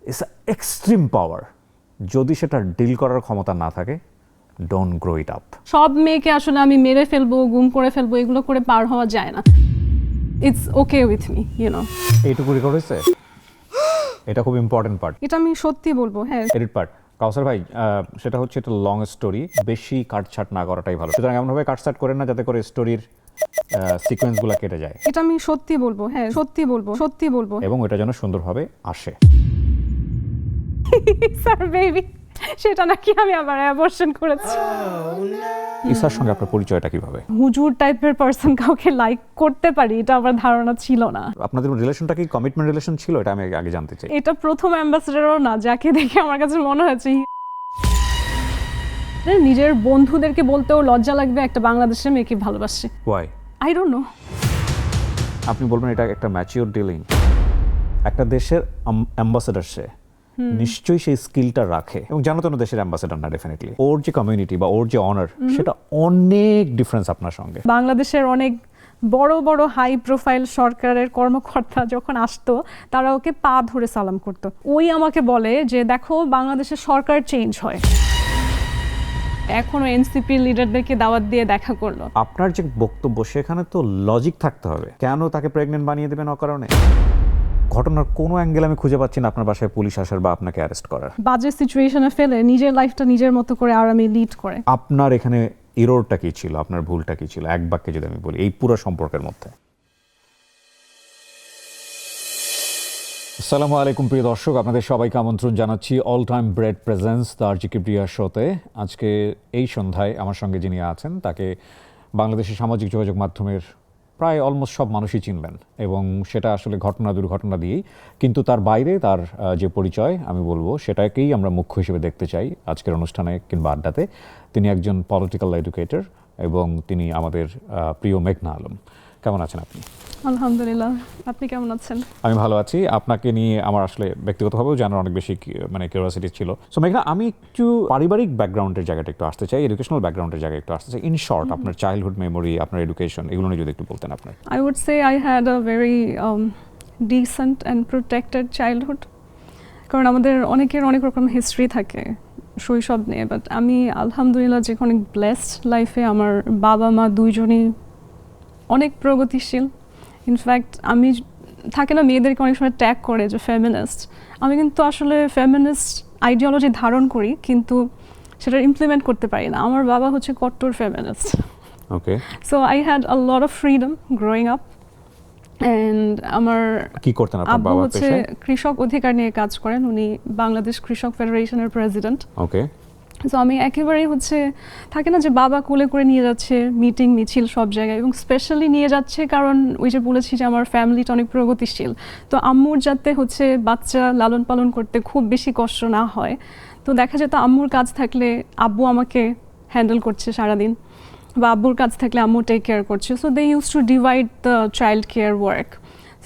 It's extreme পাওয়ার। যদি সেটা deal করার ক্ষমতা না থাকে, ডোন্ট গ্রো ইট আপ। সব মেয়েকে আসলে আমি মেরে ফেলবো, গুম করে ফেলবো, এগুলো করে পার হওয়া যায় না। It's okay with me, you know. এইটুকু রেকর্ড হয়েছে, এটা খুব ইম্পর্টেন্ট পার্ট। এটা আমি সত্যি বলবো, হ্যাঁ। এডিট পার্ট কাউসার ভাই, সেটা হচ্ছে একটা লং স্টোরি, বেশি কাটছাট না করাটাই ভালো। সুতরাং এমনভাবে কাটছাট করেন না যাতে করে স্টোরির সিকোয়েন্সগুলো কেটে যায়। এটা আমি সত্যি বলবো, হ্যাঁ, সত্যি বলবো, সত্যি বলবো। এবং এটা যেন সুন্দরভাবে আসে। স্যার বেবি, সেটা নাকি আমি আবার অ্যাবর্শন করেছি। ইসার সঙ্গে আপনার পরিচয়টা কিভাবে? হুজুর টাইপের পারসন কাউকে লাইক করতে পারি, এটা আমার ধারণা ছিল না। আপনাদের রিলেশনটা কি কমিটমেন্ট রিলেশন ছিল? এটা আমি আগে জানতে চাই। এটা প্রথম অ্যাম্বাসেডরও না যাকে দেখে আমার কাছে মনে হয়েছে নিজের বন্ধুদেরকে বলতেও লজ্জা লাগবে একটা বাংলাদেশের মেয়েকে ভালোবাসে। ওয়াই? I don't no. আপনি বলবেন এটা একটা ম্যাচিওর ডিলিং। একটা দেশের অ্যাম্বাসেডর সে নিশ্চয়ই সেই স্কিলটা রাখে, এবং জানো তো দেশের অ্যাম্বাসেডর না, ডেফিনেটলি ওর যে কমিউনিটি বা ওর যে অনার, সেটা অনেক ডিফারেন্স আপনার সঙ্গে। বাংলাদেশের অনেক বড় বড় হাই প্রোফাইল সরকারের কর্মকর্তা যখন আসতো, তারা ওকে পা ধরে সালাম করতো। ওই আমাকে বলে যে দেখো বাংলাদেশের সরকার চেঞ্জ হয়। এখনো এনসিপি লিডারদেরকে দাওয়াত দিয়ে দেখা করলো। আপনার যে বক্তব্য, সেখানে তো লজিক থাকতে হবে। কেন তাকে প্রেগনেন্ট বানিয়ে দেবেন অকারণে? ঘটনার কোনো অ্যাঙ্গেল আমি খুঁজে পাচ্ছি না আপনার বাসায় পুলিশ আসার বা আপনাকে অ্যারেস্ট করার। বাজে সিচুয়েশনে ফেলে নিজের লাইফটা নিজের মতো করে আরামে লিড করে। আপনার এখানে এররটা কি ছিল, আপনার ভুলটা কি ছিল, এক বাক্যে যদি আমি বলি এই পুরো সম্পর্কের মধ্যে? আসসালামু আলাইকুম প্রিয় দর্শক, আপনাদের সবাইকে আমন্ত্রণ জানাচ্ছি all time bread presents the Kebria শোতে। আজকে এই সন্ধ্যায় আমার সঙ্গে যিনি আছেন, তাকে বাংলাদেশের সামাজিক যোগাযোগ মাধ্যমের প্রায় অলমোস্ট সব মানুষই চিনবেন, এবং সেটা আসলে ঘটনা দুর্ঘটনা দিয়েই। কিন্তু তার বাইরে তার যে পরিচয় আমি বলবো, সেটাকেই আমরা মুখ্য হিসেবে দেখতে চাই আজকের অনুষ্ঠানে কিংবা আড্ডাতে। তিনি একজন পলিটিক্যাল এডুকেটর, এবং তিনি আমাদের প্রিয় মেঘনা আলম। কেমন আছেন আপনি? আলহামদুলিল্লাহ, আপনি কেমন আছেন? আমি ভালো আছি। আপনাকে নিয়ে আমার আসলে ব্যক্তিগতভাবেও জানার অনেক বেশি কিউরিওসিটি ছিল। সো মেঘনা, আমি একটু পারিবারিক ব্যাকগ্রাউন্ডের জায়গাটা একটু আসতে চাই, এডুকেশনাল ব্যাকগ্রাউন্ডের জায়গায় একটু আসতে চাই। ইন শর্ট, আপনার চাইল্ডহুড মেমোরি, আপনার এডুকেশন, এগুলো নিয়ে যদি একটু বলতেন আপনার। I would say I had a very decent and protected childhood. কারণ আমাদের অনেকের অনেক রকম হিস্ট্রি থাকে শৈশব নিয়ে, বাট আমি আলহামদুলিল্লাহ যে অনেক ব্লেসড লাইফে। আমার বাবা মা দুইজনই অনেক প্রগতিশীল। ইনফ্যাক্ট আমি থাকে না মেয়েদেরকে অনেক সময় ট্যাগ করে যে ফেমিনিস্ট, আমি কিন্তু আসলে ফেমিনিস্ট আইডিওলজি ধারণ করি, কিন্তু সেটা ইমপ্লিমেন্ট করতে পারি না। আমার বাবা হচ্ছে কট্টর feminist. Okay. So I had a lot of freedom growing up. And আমার কি করতেন আপনার আব্বু বাবা? হচ্ছে কৃষক অধিকার নিয়ে কাজ করেন, উনি বাংলাদেশ কৃষক ফেডারেশনের প্রেসিডেন্ট। ওকে। সো আমি একেবারেই হচ্ছে থাকে না যে বাবা কোলে করে নিয়ে যাচ্ছে মিটিং মিছিল সব জায়গায়, এবং স্পেশালি নিয়ে যাচ্ছে কারণ ওই যে বলেছি যে আমার ফ্যামিলিটা অনেক প্রগতিশীল। তো আম্মুর যাতে হচ্ছে বাচ্চা লালন পালন করতে খুব বেশি কষ্ট না হয়, তো দেখা যেত আম্মুর কাজ থাকলে আব্বু আমাকে হ্যান্ডেল করছে সারাদিন, বা আব্বুর কাজ থাকলে আম্মু টেক কেয়ার করছে। So they use to divide the child care work.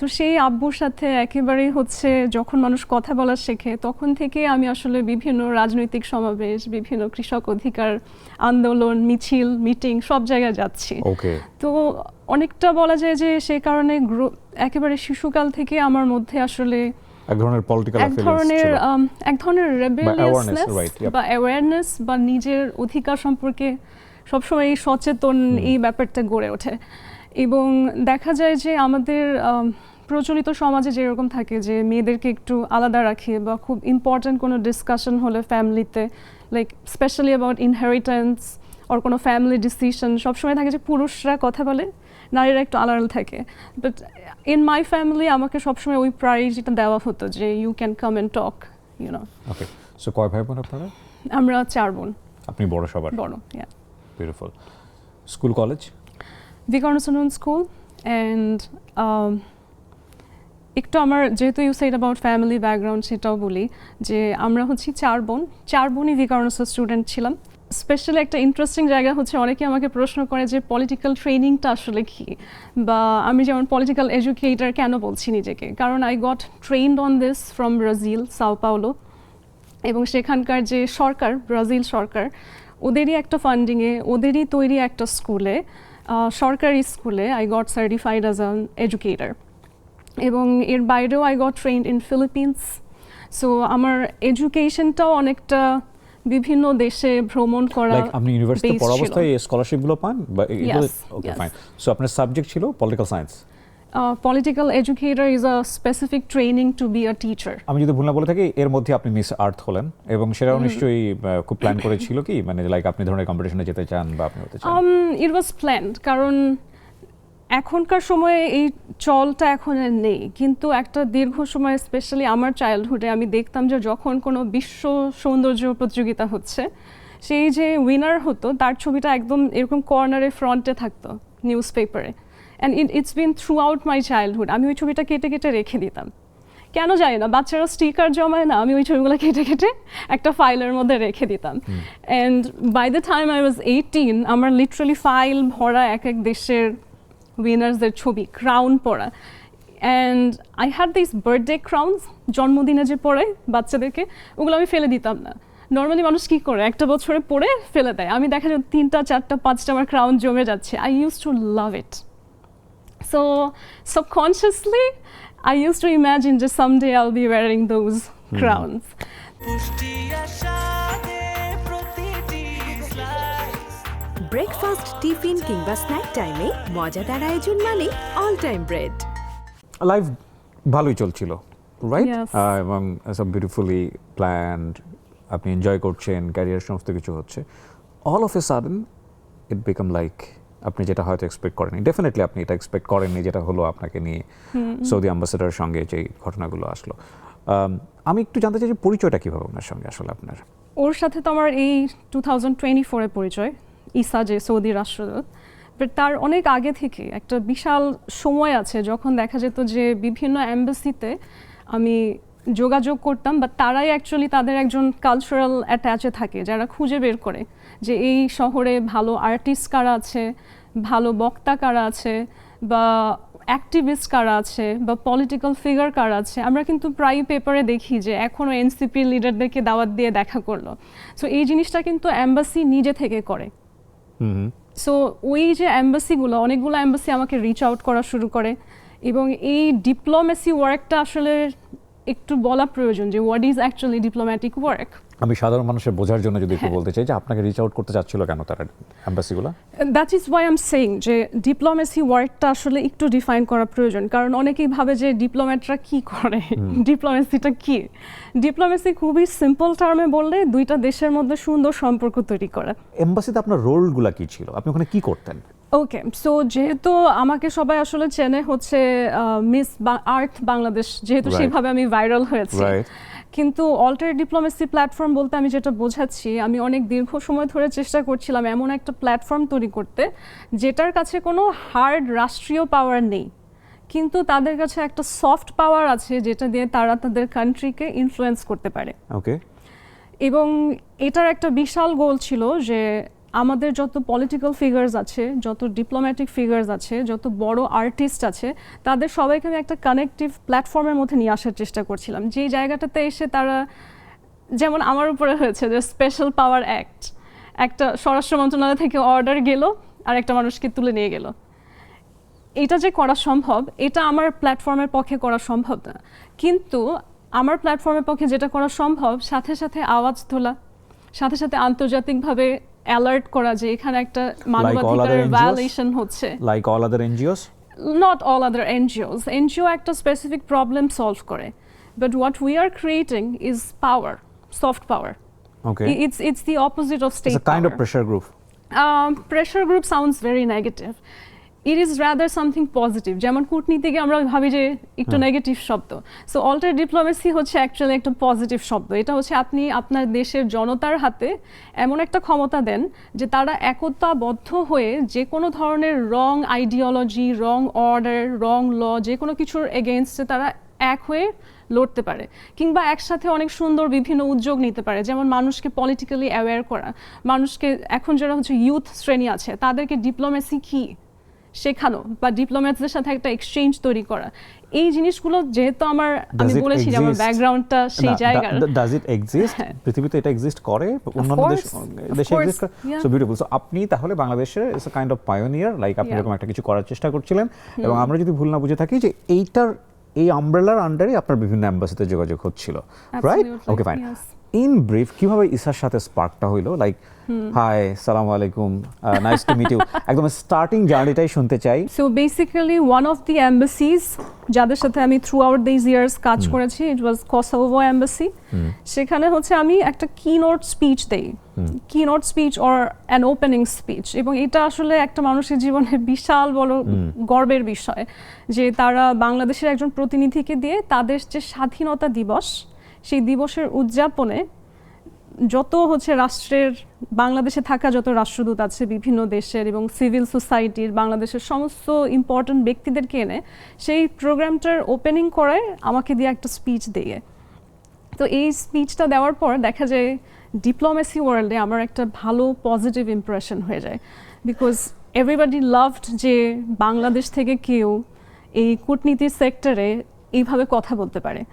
তো সেই আব্বুর সাথে একেবারেই হচ্ছে যখন মানুষ কথা বলা শেখে, তখন থেকে আমি আসলে বিভিন্ন রাজনৈতিক সমাবেশ, বিভিন্ন কৃষক অধিকার আন্দোলন, মিছিল, মিটিং সব জায়গায় যাচ্ছি। ওকে। তো অনেকটা বলা যায় যে সেই কারণে একেবারে শিশুকাল থেকে আমার মধ্যে আসলে এক ধরনের পলিটিক্যাল এক ধরনের রেবেলিয়াসনেস বা অ্যাওয়ারনেস বা নিজের অধিকার সম্পর্কে সবসময় সচেতন এই ব্যাপারটা গড়ে ওঠে। এবং দেখা যায় যে আমাদের প্রচলিত সমাজে যেরকম থাকে যে মেয়েদেরকে একটু আলাদা রাখে, বা খুব ইম্পর্ট্যান্ট কোনো ডিসকাশন হলে ফ্যামিলিতে, লাইক স্পেশালি অ্যাবাউট ইনহেরিটেন্স ওর কোনো ফ্যামিলি ডিসিশন, সবসময় থাকে যে পুরুষরা কথা বলে, নারীরা একটু আলাদা থাকে। বাট ইন মাই ফ্যামিলি আমাকে সবসময় ওই প্রায়োরিটিটা দেওয়া হতো যে you can come and talk, you know. Okay. So কয় ভাই বোন আপনারা? আমরা 4 বোন। আপনি বড় সবার? বড়, yeah. Beautiful. School college? Viqarunnisa school. And একটু আমার যেহেতু you said about family background, সেটাও বলি যে আমরা হচ্ছি 4 বোন, 4 বোনই ভিকারুনসন স্টুডেন্ট ছিলাম। স্পেশালি একটা ইন্টারেস্টিং জায়গা হচ্ছে অনেকে আমাকে প্রশ্ন করে যে পলিটিক্যাল ট্রেনিংটা আসলে কি, বা আমি যেমন পলিটিক্যাল এডুকেটর কেন বলছি নিজেকে, কারণ I got trained on this from Brazil, Sao Paulo. এবং সেখানকার যে সরকার, ব্রাজিল সরকার, ওদেরই একটা ফান্ডিংয়ে, ওদেরই তৈরি একটা স্কুলে, সরকারি স্কুলে I got certified as an educator. এবং এর বাইরেও I got trained in Philippines, so আমার এডুকেশনটাও অনেকটা বিভিন্ন দেশে ভ্রমণ করা। লাইক আপনি ইউনিভার্সিটিতে based পড়া ছিল। অবস্থায় স্কলারশিপগুলো পান বা এগুলো? Yes, ওকে, yes. ফাইন। সো আপনার সাবজেক্ট ছিল political science? Political educator is a specific training to be a teacher. আমি যদি ভুল না বলে থাকি এর মধ্যে আপনি মিস আর্থ হলেন, এবং সেটাও নিশ্চয়ই খুব প্ল্যান করেছিল কি, মানে লাইক আপনি ধরনের কম্পিটিশনে যেতে চান বা আপনি হতে চান? It was planned, কারণ এখনকার সময়ে এই চলটা এখন আর নেই, কিন্তু একটা দীর্ঘ সময় স্পেশালি আমার চাইল্ডহুডে আমি দেখতাম যে যখন কোনো বিশ্ব সৌন্দর্য প্রতিযোগিতা হচ্ছে, সেই যে উইনার হতো তার ছবিটা একদম এরকম কর্নারে ফ্রন্টে থাকতো নিউজ পেপারে, and it's been through out my childhood. আমি ওই ছবিটা কেটে কেটে রেখে দিতাম, কেন জানি না, বাচ্চারা স্টিকার জমায় না, আমি ওই ছবিগুলো কেটে কেটে একটা ফাইলের মধ্যে রেখে দিতাম। And by the time I was 18 আমার লিটারালি ফাইল ভরা এক এক দেশের উইনার্সদের ছবি, ক্রাউন পরা। And I had this birthday crowns, জন্মদিনে যে পড়ে বাচ্চাদেরকে, ওগুলো আমি ফেলে দিতাম না। নর্মালি মানুষ কী করে, একটা বছরে পড়ে ফেলে দেয়, আমি দেখা যায় 3টা 4টা 5টা আমার ক্রাউন জমে যাচ্ছে। I use to love it. So subconsciously, I used to imagine just someday I'll be wearing those crowns. Breakfast, tiffin কিংবা স্ন্যাক টাইমে মজাদার আয়োজন মানে অল টাইম ব্রেড। লাইফ ভালোই চলছিল, রাইট? Yes. এবং সব বিউটিফুলি প্ল্যান্ড, আপনি এনজয় করছেন, ক্যারিয়ার সমস্ত কিছু হচ্ছে। All of a sudden it become like আপনি যেটা হয়তো এক্সপেক্ট করেননি, ডেফিনেটলি আপনি এটা এক্সপেক্ট করেননি, যেটা হলো আপনাকে নিয়ে সৌদি অ্যাম্বাসেডারের সঙ্গে যে ঘটনাগুলো আসলো। আমি একটু জানতে চাই যে পরিচয়টা কীভাবে ওনার সঙ্গে আসলে আপনার? ওর সাথে তো আমার এই 2024-এ পরিচয়, ইসা যে সৌদি রাষ্ট্রদূত। বাট তার অনেক আগে থেকে একটা বিশাল সময় আছে যখন দেখা যেত যে বিভিন্ন অ্যাম্বাসিতে আমি যোগাযোগ করতাম, বা তারাই অ্যাকচুয়ালি তাদের একজন কালচারাল অ্যাটাচে থাকে যারা খুঁজে বের করে যে এই শহরে ভালো আর্টিস্ট কারা আছে, ভালো বক্তা কারা আছে, বা অ্যাক্টিভিস্ট কারা আছে, বা পলিটিক্যাল ফিগার কারা আছে। আমরা কিন্তু প্রায় পেপারে দেখি যে এখনও এনসিপির লিডারদেরকে দাওয়াত দিয়ে দেখা করলো। সো এই জিনিসটা কিন্তু অ্যাম্বাসি নিজে থেকে করে। সো ওই যে অ্যাম্বাসিগুলো, অনেকগুলো অ্যাম্বাসি আমাকে রিচ আউট করা শুরু করে, এবং এই ডিপ্লোমেসি ওয়ার্কটা আসলে একটু বলা প্রয়োজন যে what is actually diplomatic work. আমি সাধারণ মানুষের বোঝার জন্য যদি একটু বলতে চাই যে আপনাকে রিচ আউট করতে চাচ্ছিল কেন তারা, অ্যাম্বাসিগুলো? That is why I am saying যে ডিপ্লোমেসি ওয়ার্কটা আসলে একটু ডিফাইন করা প্রয়োজন, কারণ অনেকেই ভাবে যে ডিপ্লোম্যাটরা কি করে, ডিপ্লোমেসিটা কি। ডিপ্লোমেসি খুবই সিম্পল টার্মে বললে দুইটা দেশের মধ্যে সুন্দর সম্পর্ক তৈরি করা। এম্বাসিতে আপনার রোলগুলো কি ছিল, আপনি ওখানে কি করতেন? ওকে, সো যেহেতু আমাকে সবাই আসলে চেনে হচ্ছে মিস আর্থ বাংলাদেশ, যেহেতু সেভাবে আমি ভাইরাল হয়েছি। কিন্তু অল্টার ডিপ্লোমেসি প্ল্যাটফর্ম বলতে আমি যেটা বোঝাচ্ছি, আমি অনেক দীর্ঘ সময় ধরে চেষ্টা করছিলাম এমন একটা প্ল্যাটফর্ম তৈরি করতে যেটার কাছে কোনো হার্ড রাষ্ট্রীয় পাওয়ার নেই, কিন্তু তাদের কাছে একটা সফট পাওয়ার আছে যেটা দিয়ে তারা তাদের কান্ট্রিকে ইনফ্লুয়েন্স করতে পারে। ওকে। এবং এটার একটা বিশাল গোল ছিল যে আমাদের যত পলিটিক্যাল ফিগার্স আছে, যত ডিপ্লোম্যাটিক ফিগার্স আছে, যত বড় আর্টিস্ট আছে, তাদের সবাইকে আমি একটা কানেকটিভ প্ল্যাটফর্মের মধ্যে নিয়ে আসার চেষ্টা করছিলাম, যেই জায়গাটাতে এসে তারা, যেমন আমার উপরে হয়েছে যে স্পেশাল পাওয়ার অ্যাক্ট, একটা স্বরাষ্ট্র মন্ত্রণালয় থেকে অর্ডার গেল আর একটা মানুষকে তুলে নিয়ে গেল। এটা যে করা সম্ভব, এটা আমার প্ল্যাটফর্মের পক্ষে করা সম্ভব না, কিন্তু আমার প্ল্যাটফর্মের পক্ষে যেটা করা সম্ভব, সাথে সাথে আওয়াজ তোলা, সাথে সাথে আন্তর্জাতিকভাবে অ্যালার্ট করা যে এখানে একটা মানবাধিকারের ভায়োলেশন হচ্ছে। Like all other NGOs? Not all other NGOs. NGO একটা স্পেসিফিক প্রবলেম সলভ করে, but what we are creating is power, soft power. Okay. It's the opposite of state It's a kind power. of pressure group. Pressure group sounds very negative. It is rather something positive. যেমন কূটনীতিকে আমরা ভাবি যে একটু negative শব্দ, so alter diplomacy হচ্ছে actually একটা positive শব্দ। এটা হচ্ছে আপনি আপনার দেশের জনতার হাতে এমন একটা ক্ষমতা দেন যে তারা একতাবদ্ধ হয়ে যে কোনো ধরনের রং আইডিওলজি, রং অর্ডার, রং ল, যে কোনো কিছুর এগেইনস্টে তারা এক হয়ে লড়তে পারে, কিংবা একসাথে অনেক সুন্দর বিভিন্ন উদ্যোগ নিতে পারে, যেমন মানুষকে পলিটিক্যালি অ্যাওয়্যার করা, মানুষকে, এখন যারা হচ্ছে ইউথ শ্রেণী আছে তাদেরকে ডিপ্লোমেসি কি শেখানো, বা ডিপ্লোম্যাটসদের সাথে একটা এক্সচেঞ্জ তৈরি করা। এই জিনিসগুলো যেহেতু আমার, আমি বলেছি যে আমার ব্যাকগ্রাউন্ডটা সেই জায়গার। Does it exist? পৃথিবীতে এটা এক্সিস্ট করে, অন্যান্য দেশে এক্সিস্ট করে। So beautiful. সো আপনি তাহলে বাংলাদেশের it's a kind of pioneer, like আপনি এরকম একটা কিছু করার চেষ্টা করছিলেন, এবং আমরা যদি ভুল না বুঝে থাকি যে এই আমব্রেলার আন্ডারে আপনার বিভিন্ন এম্বাসিতে যোগাযোগ হচ্ছিল, right? Okay, fine. In brief কিভাবে ইসার সাথে স্পার্কটা হইলো, লাইক হাই সালামু আলাইকুম, নাইস টু মিট ইউ, একদম স্টার্টিং জার্নিটাই শুনতে চাই। So basically one of the embassies যাদের সাথে আমি থ্রু আউট দিস ইয়ার্স কাজ করেছি, ইট ওয়াজ কোসোভো এম্বাসি। সেখানে হচ্ছে আমি একটা কিনোট স্পিচ দেই, keynote speech or an opening speech, এবং এটা আসলে একটা মানুষের জীবনে বিশাল বড় গর্বের বিষয় যে তারা বাংলাদেশের একজন প্রতিনিধিকে দিয়ে তাদের যে স্বাধীনতা দিবস, সেই দিবসের উদযাপনে যত হচ্ছে রাষ্ট্রের, বাংলাদেশে থাকা যত রাষ্ট্রদূত আছে বিভিন্ন দেশের এবং সিভিল সোসাইটির বাংলাদেশের সমস্ত ইম্পর্টেন্ট ব্যক্তিদেরকে এনে সেই প্রোগ্রামটার ওপেনিং করায় আমাকে দিয়ে একটা স্পিচ দিয়ে। তো এই স্পিচটা দেওয়ার পর দেখা যায় ডিপ্লোমেসি ওয়ার্ল্ডে আমার একটা ভালো পজিটিভ ইমপ্রেশন হয়ে যায়, বিকজ এভরিবডি লাভড যে বাংলাদেশ থেকে কেউ এই কূটনীতির সেক্টরে এইভাবে কথা বলতে পারে।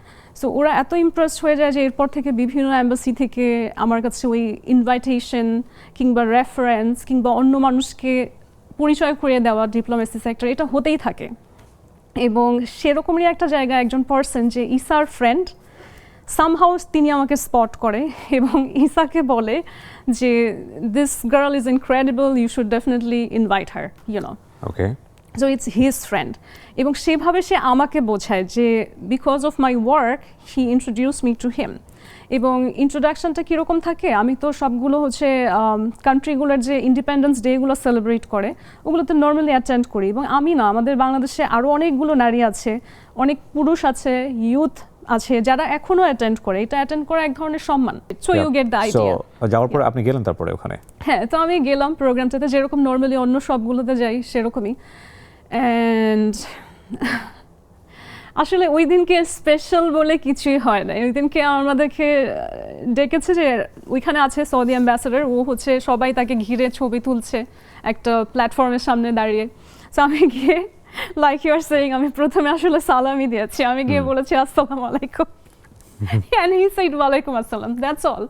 সো ওরা এত ইমপ্রেসড হয়ে যায় যে এরপর থেকে বিভিন্ন এম্বাসি থেকে আমার কাছে ওই ইনভাইটেশন কিংবা রেফারেন্স কিংবা অন্য মানুষকে পরিচয় করিয়ে দেওয়া ডিপ্লোমেসি সেক্টর, এটা হতেই থাকে। এবং সেরকমই একটা জায়গায় একজন পার্সন যে ইসার ফ্রেন্ড, সামহাউ তিনি আমাকে স্পট করে এবং ইসাকে বলে যে this girl is incredible, you should definitely invite her, you know. Okay, so it's his friend. এবং সেভাবে সে আমাকে বোঝায় যে because of my work he introduce me to him. এবং ইন্ট্রোডাকশনটা কীরকম থাকে, আমি তো সবগুলো হচ্ছে কান্ট্রিগুলোর যে ইন্ডিপেন্ডেন্স ডেগুলো সেলিব্রেট করে ওগুলোতে নর্মালি অ্যাটেন্ড করি। এবং আমি না, আমাদের বাংলাদেশে আরও অনেকগুলো নারী আছে, অনেক পুরুষ আছে, ইউথ আছে যারা এখনো অ্যাটেন্ড করে। এটা অ্যাটেন্ড করা এক ধরনের সম্মান। So you get the idea. যাওয়ার পরে আপনি গেলেন তারপরে ওখানে? হ্যাঁ, তো আমি গেলাম প্রোগ্রামটাতে, যেরকম নর্মালি অন্য সবগুলোতে যাই সেরকমই। অ্যান্ড আসলে ওই দিনকে স্পেশাল বলে কিছুই হয় না। ওই দিনকে আমাদেরকে ডেকেছে যে ওইখানে আছে সৌদি অ্যাম্বাসেডর, ও হচ্ছে সবাই তাকে ঘিরে ছবি তুলছে একটা প্ল্যাটফর্মের সামনে দাঁড়িয়ে। সো আমি গিয়ে লাইক ইউ আর সেইং, আমি প্রথমে আসলে সালামি দিয়েছি, আমি গিয়ে বলেছি আসসালামু আলাইকুম, and he said ওয়ালাইকুম আসসালাম, দ্যাটস অল।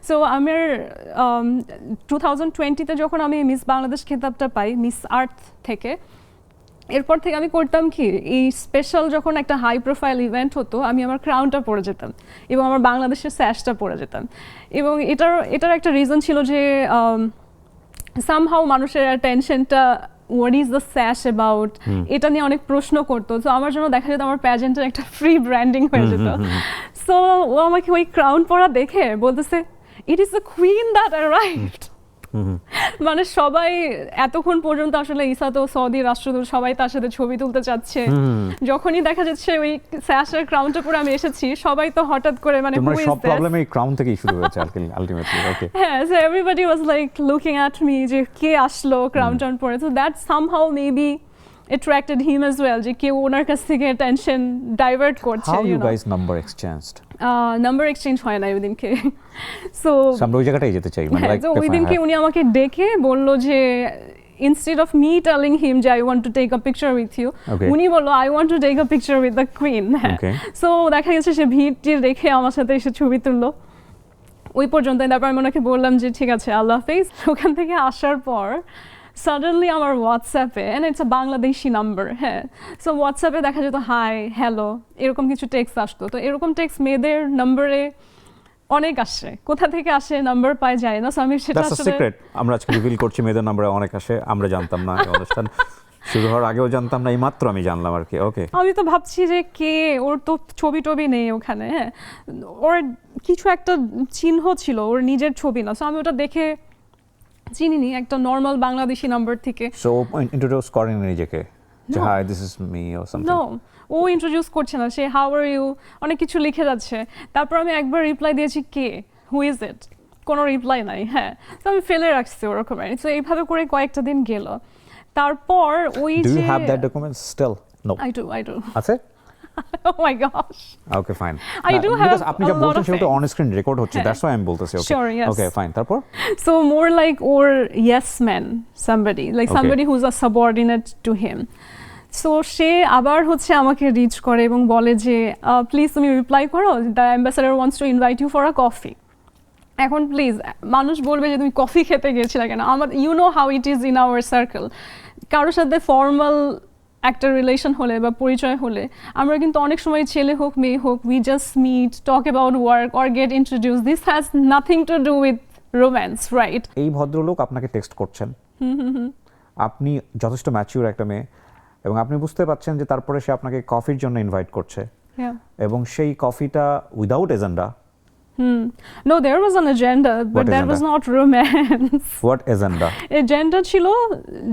সো আমার 2020-তে যখন আমি মিস বাংলাদেশ খেতাবটা পাই মিস আর্থ থেকে, এরপর থেকে আমি করতাম কি, এই স্পেশাল যখন একটা হাই প্রোফাইল ইভেন্ট হতো আমি আমার ক্রাউনটা পরে যেতাম এবং আমার বাংলাদেশের স্যাশটা পরে যেতাম। এবং এটার একটা রিজন ছিল যে সামহাউ মানুষের অ্যাটেনশনটা হোয়াট ইজ দ্য স্যাশ অ্যাবাউট, এটা নিয়ে অনেক প্রশ্ন করতো। তো আমার জন্য দেখা যেত আমার প্যাজেন্টের একটা ফ্রি ব্র্যান্ডিং হয়ে যেত। সো ও আমাকে ওই ক্রাউন পরা দেখে বলতেছে it is the queen that arrived. মানে সবাই এতক্ষণ পর্যন্ত আসলে ইসা তো সৌদি রাষ্ট্রদূত, সবাই তার সাথে ছবি তুলতে চাচ্ছে। যখনই দেখা যাচ্ছে ওই স্যাশের ক্রাউনটা পরে আমি এসেছি, সবাই তো হঠাৎ করে মানে তোমার সব প্রবলেম এই ক্রাউন থেকেই শুরু হয়েছে আলটিমেটলি। ওকে, হ্যাঁ, so everybody was like looking at me যে কে আসলো ক্রাউন টাউন পরে। So that somehow maybe attracted him as well, যে কেউ ওনার কাছ থেকে টেনশন ডাইভার্ট করছে। How you guys number exchanged? Number exchange হয় না ওই দিনকে। সো আমরা ওই জায়গাটাই যেতে চাই, মানে লাইক ওই দিনকে উনি আমাকে ডেকে বললো যে instead of me telling him যে I want to take a picture with you, উনি বললো I want to take a picture with the queen. So দেখা গেছে সে ভিড়টি রেখে আমার সাথে এসে ছবি তুললো ওই পর্যন্ত। তারপর আমি ওনাকে বললাম যে ঠিক আছে আল্লাহ হাফেজ। ওখান থেকে আসার পর সাডেনলি আমার হোয়াটসঅ্যাপে, and it's a Bangladeshi number, হ্যাঁ, সো হোয়াটসঅ্যাপে দেখা যেত হাই হ্যালো এরকম কিছু টেক্সট আসতো। তো এরকম টেক্সট মেয়েদের নাম্বারে অনেক আসে, কোথা থেকে আসে নাম্বার পায় যায় না। সো আমি সেটা আসলে সিক্রেট আমরা আজকে রিভিল করছি, মেয়েদের নাম্বারে অনেক আসে, আমরা জানতাম না, এই অনুষ্ঠান শুরু হওয়ার আগেও জানতাম না, এই মাত্র আমি জানলাম আর কি। ওকে, আমি তো ভাবছি যে কে, ওর তো ছবি টবি নেই ওখানে, হ্যাঁ, ওর কিছু একটা চিহ্ন ছিল, ওর নিজের ছবি না। সো আমি ওটা দেখে চিনিনি, একটা নরমাল বাংলাদেশি নাম্বার থেকে। সো ইন্ট্রোডিউস করেন নিজেকে যে hi this is me or something? No, ও ইন্ট্রোডিউস করছে না, সে হাউ আর ইউ অনেক কিছু লিখে যাচ্ছে। তারপর আমি একবার রিপ্লাই দিয়েছি কে, হু ইজ ইট, কোনো রিপ্লাই নাই। হ্যাঁ, তো আমি ফেলে রাখছি ওরকম। সো এইভাবে করে কয়েকটা দিন গেল। তারপর ওই যে do you have that document still? No, I do. আছে? Oh my gosh. Okay, fine. I do have because আপনি যা বলছেন সেটা অন স্ক্রিন রেকর্ড হচ্ছে, দ্যাটস হোয়াই আমি বলতেছি। ওকে, sure, yes. Okay, fine. তারপর so more like or yes man, somebody who's a subordinate to him. So সে আবার হচ্ছে আমাকে রিচ করে এবং বলে যে প্লিজ তুমি রিপ্লাই করো, the ambassador wants to invite you for a coffee. এখন প্লিজ মানুষ বলবে যে তুমি কফি খেতে গিয়েছিলে কেন। আমার you know how it is in our circle, কারোর সাথে ফর্মাল একটা রিলেশন হলে বা পরিচয় হলে আমরা কিন্তু অনেক সময় ছেলে হোক মেয়ে হোক we just meet talk about work or get introduce this has nothing to do with romance right এই ভদ্রলোক আপনাকে টেক্সট করছেন, আপনি যথেষ্ট ম্যাচিউর একটা মেয়ে এবং আপনি বুঝতে পারছেন যে তারপরে সে আপনাকে কফির জন্য ইনভাইট করছে এবং সেই কফিটা without agenda. No, there was an agenda, but that was not romance. What agenda? Agenda ছিল,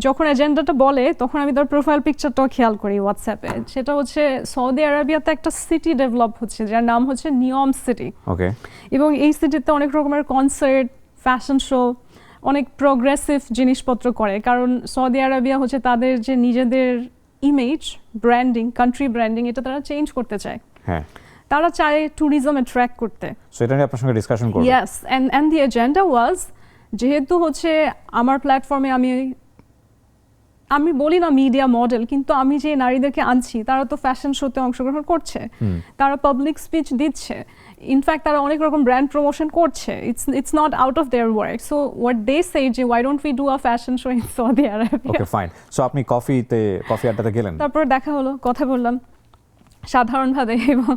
যখন এজেন্ডাটা বলে তখন আমি তার প্রোফাইল পিকচারটাও খেয়াল করি হোয়াটসঅ্যাপে। সেটা হচ্ছে সৌদি আরবিয়াতে একটা সিটি ডেভেলপ হচ্ছে যার নাম হচ্ছে নিয়ম সিটি। ওকে। এবং এই সিটিতে অনেক রকমের কনসার্ট, ফ্যাশন শো, অনেক প্রোগ্রেসিভ জিনিসপত্র করে, কারণ সৌদি আরবিয়া হচ্ছে তাদের যে নিজেদের ইমেজ ব্র্যান্ডিং, কান্ট্রি ব্র্যান্ডিং, এটা তারা চেঞ্জ করতে চায়। হ্যাঁ, তারা চায় ট্যুরিজম অ্যাট্রাক্ট করতে। সো এটা নিয়ে আপনার সঙ্গে ডিসকাশন করব। ইয়েস, এন্ড দি এজেন্ডা ওয়াজ, যেহেতু হচ্ছে আমার প্ল্যাটফর্মে আমি বলি না মিডিয়া মডেল, কিন্তু আমি যে নারীদেরকে আনছি তারা তো ফ্যাশন শোতে অংশগ্রহণ করছে, তারা পাবলিক স্পিচ দিচ্ছে, ইনফ্যাক্ট তারা অনেক রকম ব্র্যান্ড প্রমোশন করছে। It's not out of their work. So what they say যে why don't we do a fashion show in Saudi Arabia. Okay, fine. So আপনি কফি আড্ডাতে গেলেন, তারপর দেখা হলো, কথা বললাম সাধারণভাবে, এবং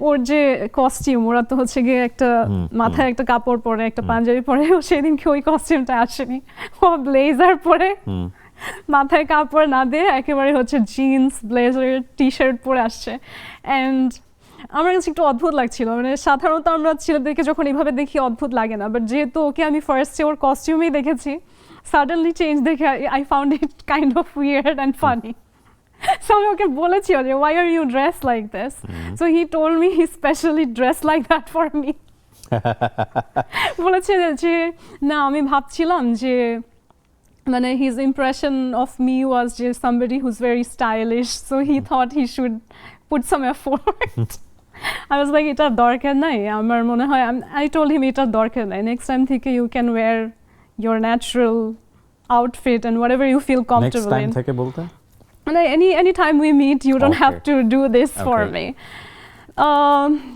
ওর যে কস্টিউম, ওরা তো হচ্ছে গিয়ে একটা মাথায় একটা কাপড় পরে, একটা পাঞ্জাবি পরে, ও সেদিনকে ওই কস্টিউমটা আসেনি, ও ব্লেজার পরে, মাথায় কাপড় না দিয়ে একেবারে হচ্ছে জিন্স, ব্লেজার, টি শার্ট পরে আসছে। অ্যান্ড আমার কাছে একটু অদ্ভুত লাগছিল, মানে সাধারণত আমরা ছেলেদেরকে যখন এইভাবে দেখি অদ্ভুত লাগে না, বাট যেহেতু ওকে আমি ফার্স্টে ওর কস্টিউমেই দেখেছি, সাডেনলি চেঞ্জ দেখে I found it kind of weird and funny. So আমি ওকে বলেছি যে why are you dressed like this? So he told me he specially dressed like that for me. বলেছে যে না, আমি ভাবছিলাম যে মানে his impression of me was যে somebody who's very stylish, so he thought he should put some effort. I was like, এটা দরকার নাই, আমার মনে হয়, I told him এটা দরকার নাই, next time থেকে you can wear your natural outfit and whatever you feel comfortable in. Next time থেকে বলতে any time we meet you don't have to do this for me.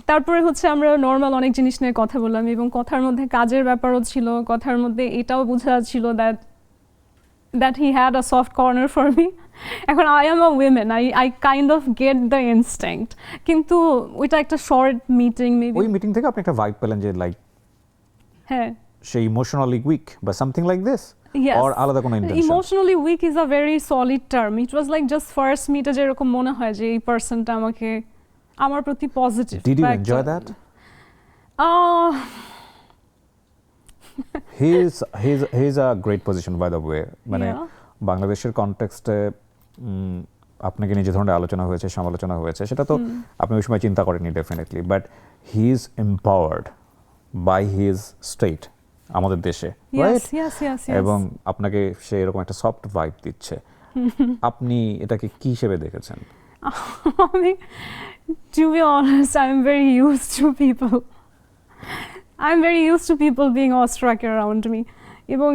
তারপরে হচ্ছে আমরা normal অনেক জিনিস নিয়ে কথা বললাম, এবং কথার মধ্যে কাজের ব্যাপারও ছিল, কথার মধ্যে এটাও বোঝা যাচ্ছিল that he had a soft corner for me. এখন I am a woman, I kind of get the instinct, কিন্তু ওইটা একটা শর্ট মিটিং, মেবি ওই মিটিং থেকে আপনি একটা ভাইব পেলেন যে লাইক হ্যাঁ সে ইমোশনালি উইক বা সামথিং লাইক দিস, or আলাদা কোনো intention? Emotionally weak is a very solid term. It was like just first মিটে যেরকম মনে হয় যে এই পার্সনটা আমাকে, আমার প্রতি positive. Did you enjoy that? He's a great position by the way. মানে বাংলাদেশের কনটেক্সটে আপনাকে নিয়ে যে ধরনের আলোচনা হয়েছে, সমালোচনা হয়েছে, সেটা তো আপনি ওই সময় চিন্তা করেননি definitely, but he is empowered by his state আমাদের দেশে, রাইট? এবং আপনাকে সে এরকম একটা সফট ভাইব দিচ্ছে। আপনি এটাকে কি হিসেবে দেখেছেন? আমি, to be honest, I'm very used to people being awestruck around me. এবং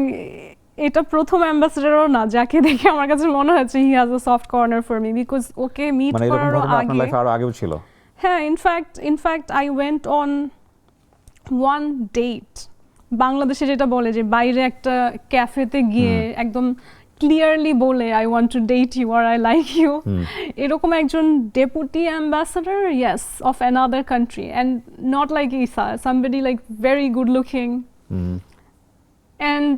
এটা প্রথম অ্যাম্বাসেডরও না যাকে দেখে আমার কাছে মনে হচ্ছে he has a soft corner for me, because okay meet করার আগে, আপনার লাইফে আরো আগেও ছিল? হ্যাঁ, in fact I went on one date, বাংলাদেশে যেটা বলে যে বাইরে একটা ক্যাফেতে গিয়ে একদম ক্লিয়ারলি বলে I want to date you or I like you, এরকম একজন deputy ambassador, yes, of another country, and not like Isa, somebody like very good looking. And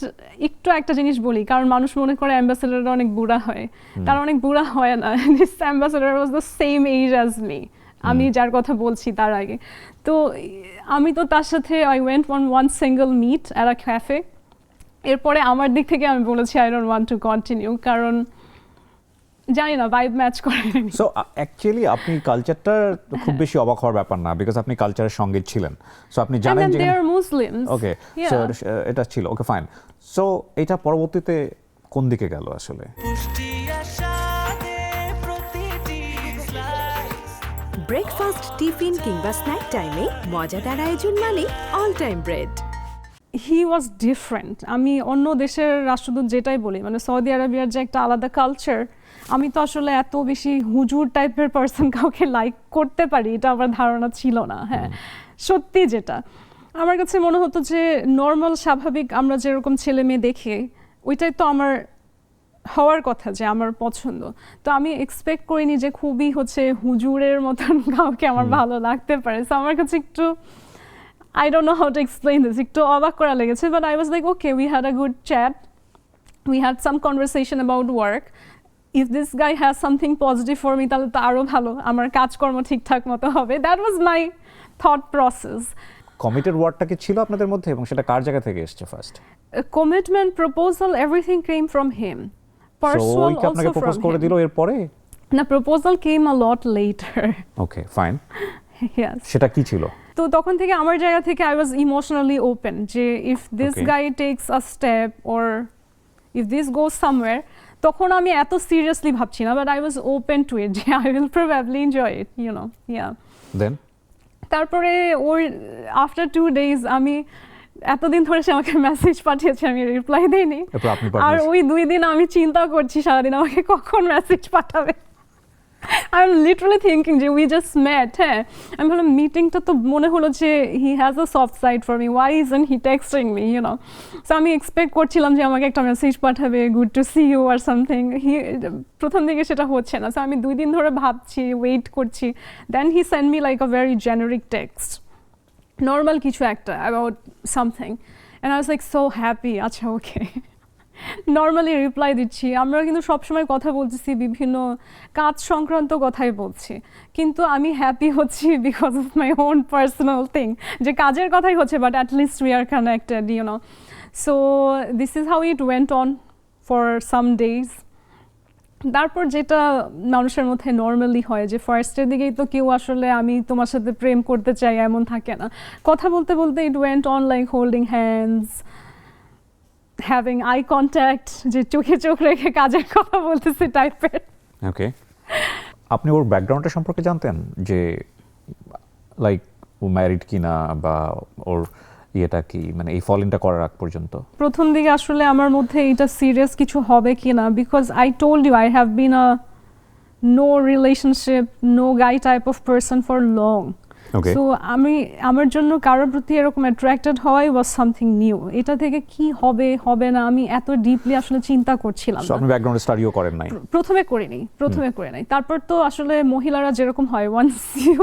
একটু একটা জিনিস বলি, কারণ মানুষ মনে করে অ্যাম্বাসেডররা অনেক বুড়া হয়, তারা অনেক বুড়া হয় না। This ambassador was the same age as me, আমি যার কথা বলছি তার আগে। তো আমি তো তার সাথে I went on one single meet at a cafe. এরপরে আমার দিক থেকে আমি বলেছি I don't want to continue, কারণ জানি না ভাইব ম্যাচ করে। সো অ্যাকচুয়ালি আপনি কালচারটা খুব বেশি অবাক হওয়ার ব্যাপার না, বিকজ আপনি কালচারের সঙ্গে ছিলেন, সো আপনি জানেন যে they are Muslims. Okay, so এটা ছিল ওকে, ফাইন। সো এটা পরবর্তীতে কোন দিকে গেল আসলে? ব্রেকফাস্ট, টিফিন কিংবা স্ন্যাক টাইমে মজাদার আয়োজন মানে all time bread. He was different. আমি অন্য দেশের রাষ্ট্রদূত যেটাই বলি, মানে সৌদি আরবিয়ার যে একটা আলাদা কালচার, আমি তো আসলে এত বেশি হুজুর টাইপের পার্সন কাউকে লাইক করতে পারি এটা আমার ধারণা ছিল না। হ্যাঁ, সত্যি যেটা আমার কাছে মনে হতো যে নর্মাল স্বাভাবিক আমরা যেরকম ছেলে মেয়ে দেখে, ওইটাই তো আমার হওয়ার কথা যে আমার পছন্দ, তো আমি এক্সপেক্ট করিনি যে খুবই হচ্ছে হুজুরের মতন কাউকে আমার ভালো লাগতে পারে। সো আমার কাছে একটু I don't know how to explain this, একটু অবাক করা লেগেছে, but I was like okay, we had a good chat, we had some conversation about work. If this guy has something positive for me তাহলে তো আরো ভালো, আমার কাজকর্ম ঠিকঠাক মতো হবে। That was my thought process. Committed ওয়ার্ডটা কি ছিল আপনাদের মধ্যে এবং সেটা কার জায়গা থেকে এসেছে first? Commitment, proposal, everything came from him. So ওই কি আপনাকে প্রপোজ করে দিল এরপরে? না, proposal came a lot later. Okay fine. Yes. সেটা কি ছিল? তো তখন থেকে আমার জায়গা থেকে I was emotionally open যে if this Okay. guy takes a step or if this goes somewhere, তখন আমি এত সিরিয়াসলি ভাবছি না, but I was open to it যে I will probably enjoy it, you know. Yeah. দেন তারপরে ওর after 2 days আমি এতদিন ধরে সে আমাকে মেসেজ পাঠিয়েছে, আমি রিপ্লাই দিইনি, এরপর আপনি আর পারবেন। ওই 2 দিন আমি চিন্তা করছি সারাদিন আমাকে কখন মেসেজ পাঠাবে। I'm literally thinking যে we just met, হ্যাঁ আমি ভাবলাম মিটিংটা তো মনে হলো যে he has a soft side for me, why isn't he texting me, you know. So আমি এক্সপেক্ট করছিলাম যে আমাকে একটা মেসেজ পাঠাবে, good to see you or something. প্রথম দিকে সেটা হচ্ছে না, সো আমি 2 দিন ধরে ভাবছি, ওয়েট করছি, then he sent me like a very generic text, normal কিছু একটা about something, and I was like so happy. আচ্ছা ওকে, নর্মালি রিপ্লাই দিচ্ছি, আমরা কিন্তু সবসময় কথা বলতেছি, বিভিন্ন কাজ সংক্রান্ত কথাই বলছি, কিন্তু আমি হ্যাপি হচ্ছি because of my own personal thing, যে কাজের কথাই হচ্ছে but at least we are connected, you know. So this is how it went on for some days. তারপর যেটা মানুষের মধ্যে নর্মালি হয় যে ফার্স্টের দিকেই তো কেউ আসলে আমি তোমার সাথে প্রেম করতে চাই এমন থাকে না, কথা বলতে বলতে ইট went on like holding hands, having eye contact, যে চোখে চোখ রেখে কাজের কথা বলতেছে টাইপের। ওকে, আপনি ওর ব্যাকগ্রাউন্ডটা সম্পর্কে জানতেন যে লাইক ও ম্যারিড কিনা বা ওর ইয়েটা কি, মানে এই ফলিংটা করার আগ পর্যন্ত? প্রথম দিকে আসলে আমার মধ্যে এটা সিরিয়াস কিছু হবে কিনা, because I told you I have been a no relationship, no guy type of person for long. So আমি আমার জন্য কারোর প্রতি এরকম অ্যাট্রাক্টেড হওয়াই ওয়াজ সামথিং নিউ। এটা থেকে কি হবে হবে না আমি এত ডিপলি আসলে চিন্তা করছিলাম না। আপনি ব্যাকগ্রাউন্ড স্টাডিও করেন নাই? প্রথমে করে নাই। তারপর তো আসলে মহিলারা যেরকম হয়, once you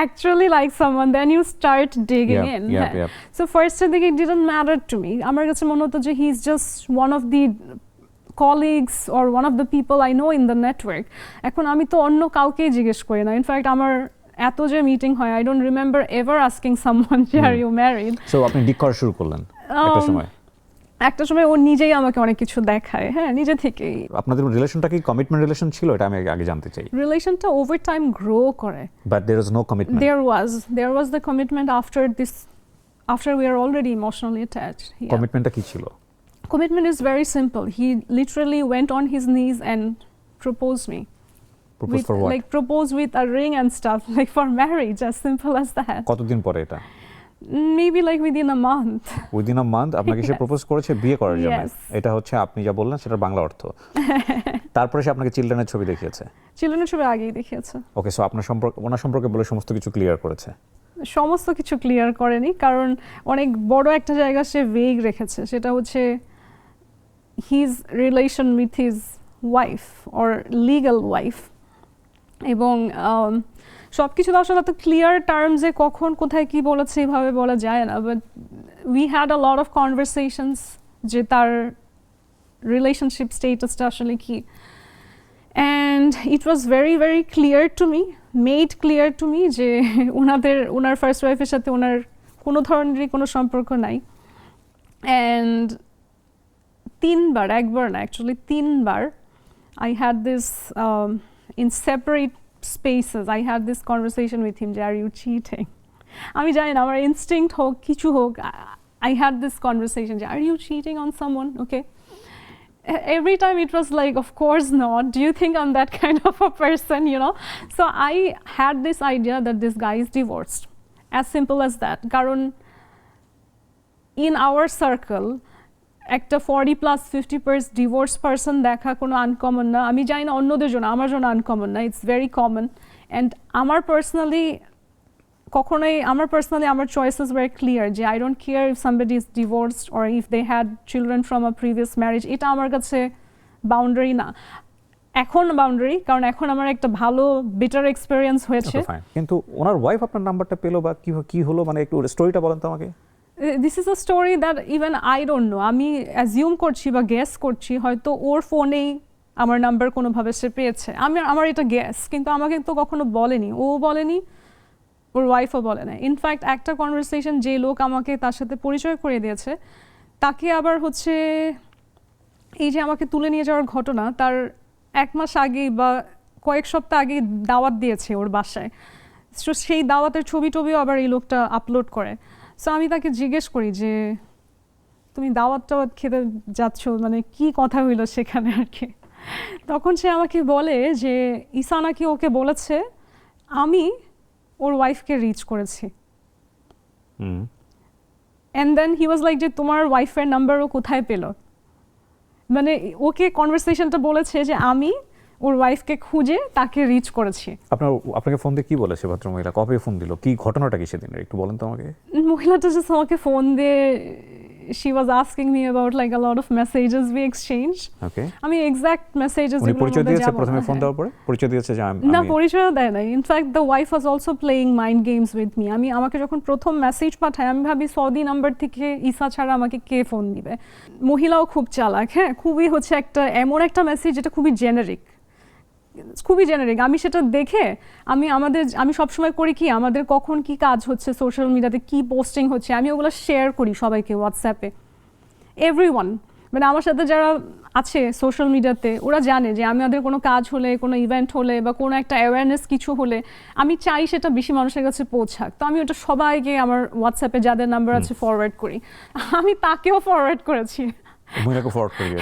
actually like someone then you start digging in. So first এর দিকে it didn't matter to me. আমার কাছে মনে হতো যে he is just one of the colleagues or one of the people I know in the network. এখন আমি তো অন্য কাউকে জিজ্ঞেস করি না। ইনফ্যাক্ট আমার এত যে মিটিং হয় I don't remember ever asking someone are you married. So আপনি ডিক করা শুরু করলেন একটা সময় ও নিজেই আমাকে অনেক কিছু দেখায়, হ্যাঁ নিজে থেকেই। আপনাদের রিলেশনটা কি কমিটমেন্ট রিলেশন ছিল? এটা আমি আগে জানতে চাই। রিলেশনটা ওভার টাইম গ্রো করে, but there was no commitment. there was the commitment after we are already emotionally attached. কমিটমেন্টটা কি ছিল? Commitment is very simple. He literally went on his knees and proposed me. Propose for what? Like propose with a ring and stuff, like for marriage, as simple as that. কতদিন পরে এটা? Maybe like within a month. Within a month আপনাকে সে propose করেছে বিয়ে করার জন্য? Yes. এটা হচ্ছে আপনি যা বললেন সেটার বাংলা অর্থ। তারপরে সে আপনাকে চিলড্রেনের ছবি দেখিয়েছে? চিলড্রেনের ছবি আগেই দেখিয়েছে। ওকে, সো আপনার সম্পর্কে ওনার সম্পর্কে বলে সমস্ত কিছু ক্লিয়ার করেছে? সমস্ত কিছু ক্লিয়ার করেনি, কারণ অনেক বড় একটা জায়গা সে ভেগ রেখেছে, সেটা হচ্ছে his relation with his wife or legal wife. এবং সব কিছু আসলে তো ক্লিয়ার টার্মসে কখন কোথায় কি বলেছে এভাবে বলা যায় না, but we had a lot of conversations যে তার রিলেশনশিপ স্টেটাসটা আসলে কি। And it was very very clear to me, made clear to me যে ওনার ফার্স্ট ওয়াইফের সাথে ওনার কোনো ধরনেরই কোনো সম্পর্ক নাই। অ্যান্ড একবার না actually 3 bar I had this in separate spaces I had this conversation with him, are you cheating? আমি জানি না আমার ইনস্টিংক্ট হোক কিছু হোক, I had this conversation, are you cheating on someone? Okay, every time it was like of course not, do you think I'm that kind of a person, you know? So I had this idea that this guy is divorced, as simple as that. কারণ in our circle একটা 40+ 50% divorce person দেখা কোনো uncommon না। আমি জানি না অন্যদের জন্য, আমার জন্য আনকমন না, ইটস ভেরি কমন। অ্যান্ড আমার পার্সোনালি আমার চয়েসেস ভেরি ক্লিয়ার যে I don't care if somebody is divorced or if they had children from a previous marriage. এটা আমার কাছে বাউন্ডারি না, এখন বাউন্ডারি, কারণ এখন আমার একটা ভালো বেটার এক্সপেরিয়েন্স হয়েছে। কিন্তু ওনার ওয়াইফ আপনার নাম্বারটা পেলো বা কি হলো, মানে একটু স্টোরিটা বলেন তো আমাকে। This is a story that even I don't no, আমি অ্যাজিউম করছি বা গেস করছি হয়তো ওর ফোনেই আমার নাম্বার কোনোভাবে সে পেয়েছে, আমার এটা গেস, কিন্তু আমাকে তো কখনো বলেনি, ও বলেনি, ওর ওয়াইফও বলে না। ইনফ্যাক্ট একটা কনভারসেশন যে লোক আমাকে তার সাথে পরিচয় করে দিয়েছে তাকে আবার হচ্ছে এই যে আমাকে তুলে নিয়ে যাওয়ার ঘটনা, তার 1 মাস আগে বা কয়েক সপ্তাহ আগে দাওয়াত দিয়েছে ওর বাসায়, তো সেই দাওয়াতের ছবিও আবার এই লোকটা আপলোড করে। সো আমি তাকে জিজ্ঞেস করি যে তুমি দাওয়াত খেতে যাচ্ছ, মানে কি কথা হইলো সেখানে আর কি। তখন সে আমাকে বলে যে ঈসা নাকি ওকে বলেছে আমি ওর ওয়াইফকে রিচ করেছি, and then he was like যে তোমার ওয়াইফের নাম্বারও কোথায় পেলো, মানে ওকে কনভারসেশনটা বলেছে যে আমি ওর ওয়াইফকে খুঁজে তাকে রিচ করেছি। আপনাকে ফোন দিয়ে কি বলেছে ভদ্রমহিলা, কবে ফোন দিল, কি ঘটনাটা কি সেদিন একটু বলেন তো আমাকে। মহিলাটা জাস্ট আমাকে ফোন দিয়ে she was asking me about like a lot of messages we exchanged. ওকে, আমি এক্সাক্ট মেসেজেস উনি পরিচয় দিয়েছে প্রথমে ফোন দেওয়ার পরে, পরিচয় দিয়েছে যে না, পরিচয় দেয় না। In fact the wife was also playing mind games with me. আমাকে যখন প্রথম মেসেজ পাঠায় আমি ভাবি সৌদি নাম্বার থেকে ঈসা ছাড়া আমাকে কে ফোন দিবে। মহিলাও খুব চালাক, হ্যাঁ, খুবই হচ্ছে এমন একটা মেসেজ যেটা খুবই জেনারিক, আমি সেটা দেখে আমি সবসময় করি কি, আমাদের কখন কি কাজ হচ্ছে সোশ্যাল মিডিয়াতে, কি পোস্টিং হচ্ছে, আমি ওগুলো শেয়ার করি সবাইকে হোয়াটসঅ্যাপে, এভরিওয়ান, মানে আমার সাথে যারা আছে সোশ্যাল মিডিয়াতে ওরা জানে যে আমাদের কোনো কাজ হলে, কোনো ইভেন্ট হলে বা কোনো একটা অ্যাওয়ারনেস কিছু হলে আমি চাই সেটা বেশি মানুষের কাছে পৌঁছাক। তো আমি ওটা সবাইকে আমার হোয়াটসঅ্যাপে যাদের নাম্বার আছে ফরওয়ার্ড করি। আমি তাকেও ফরওয়ার্ড করেছি,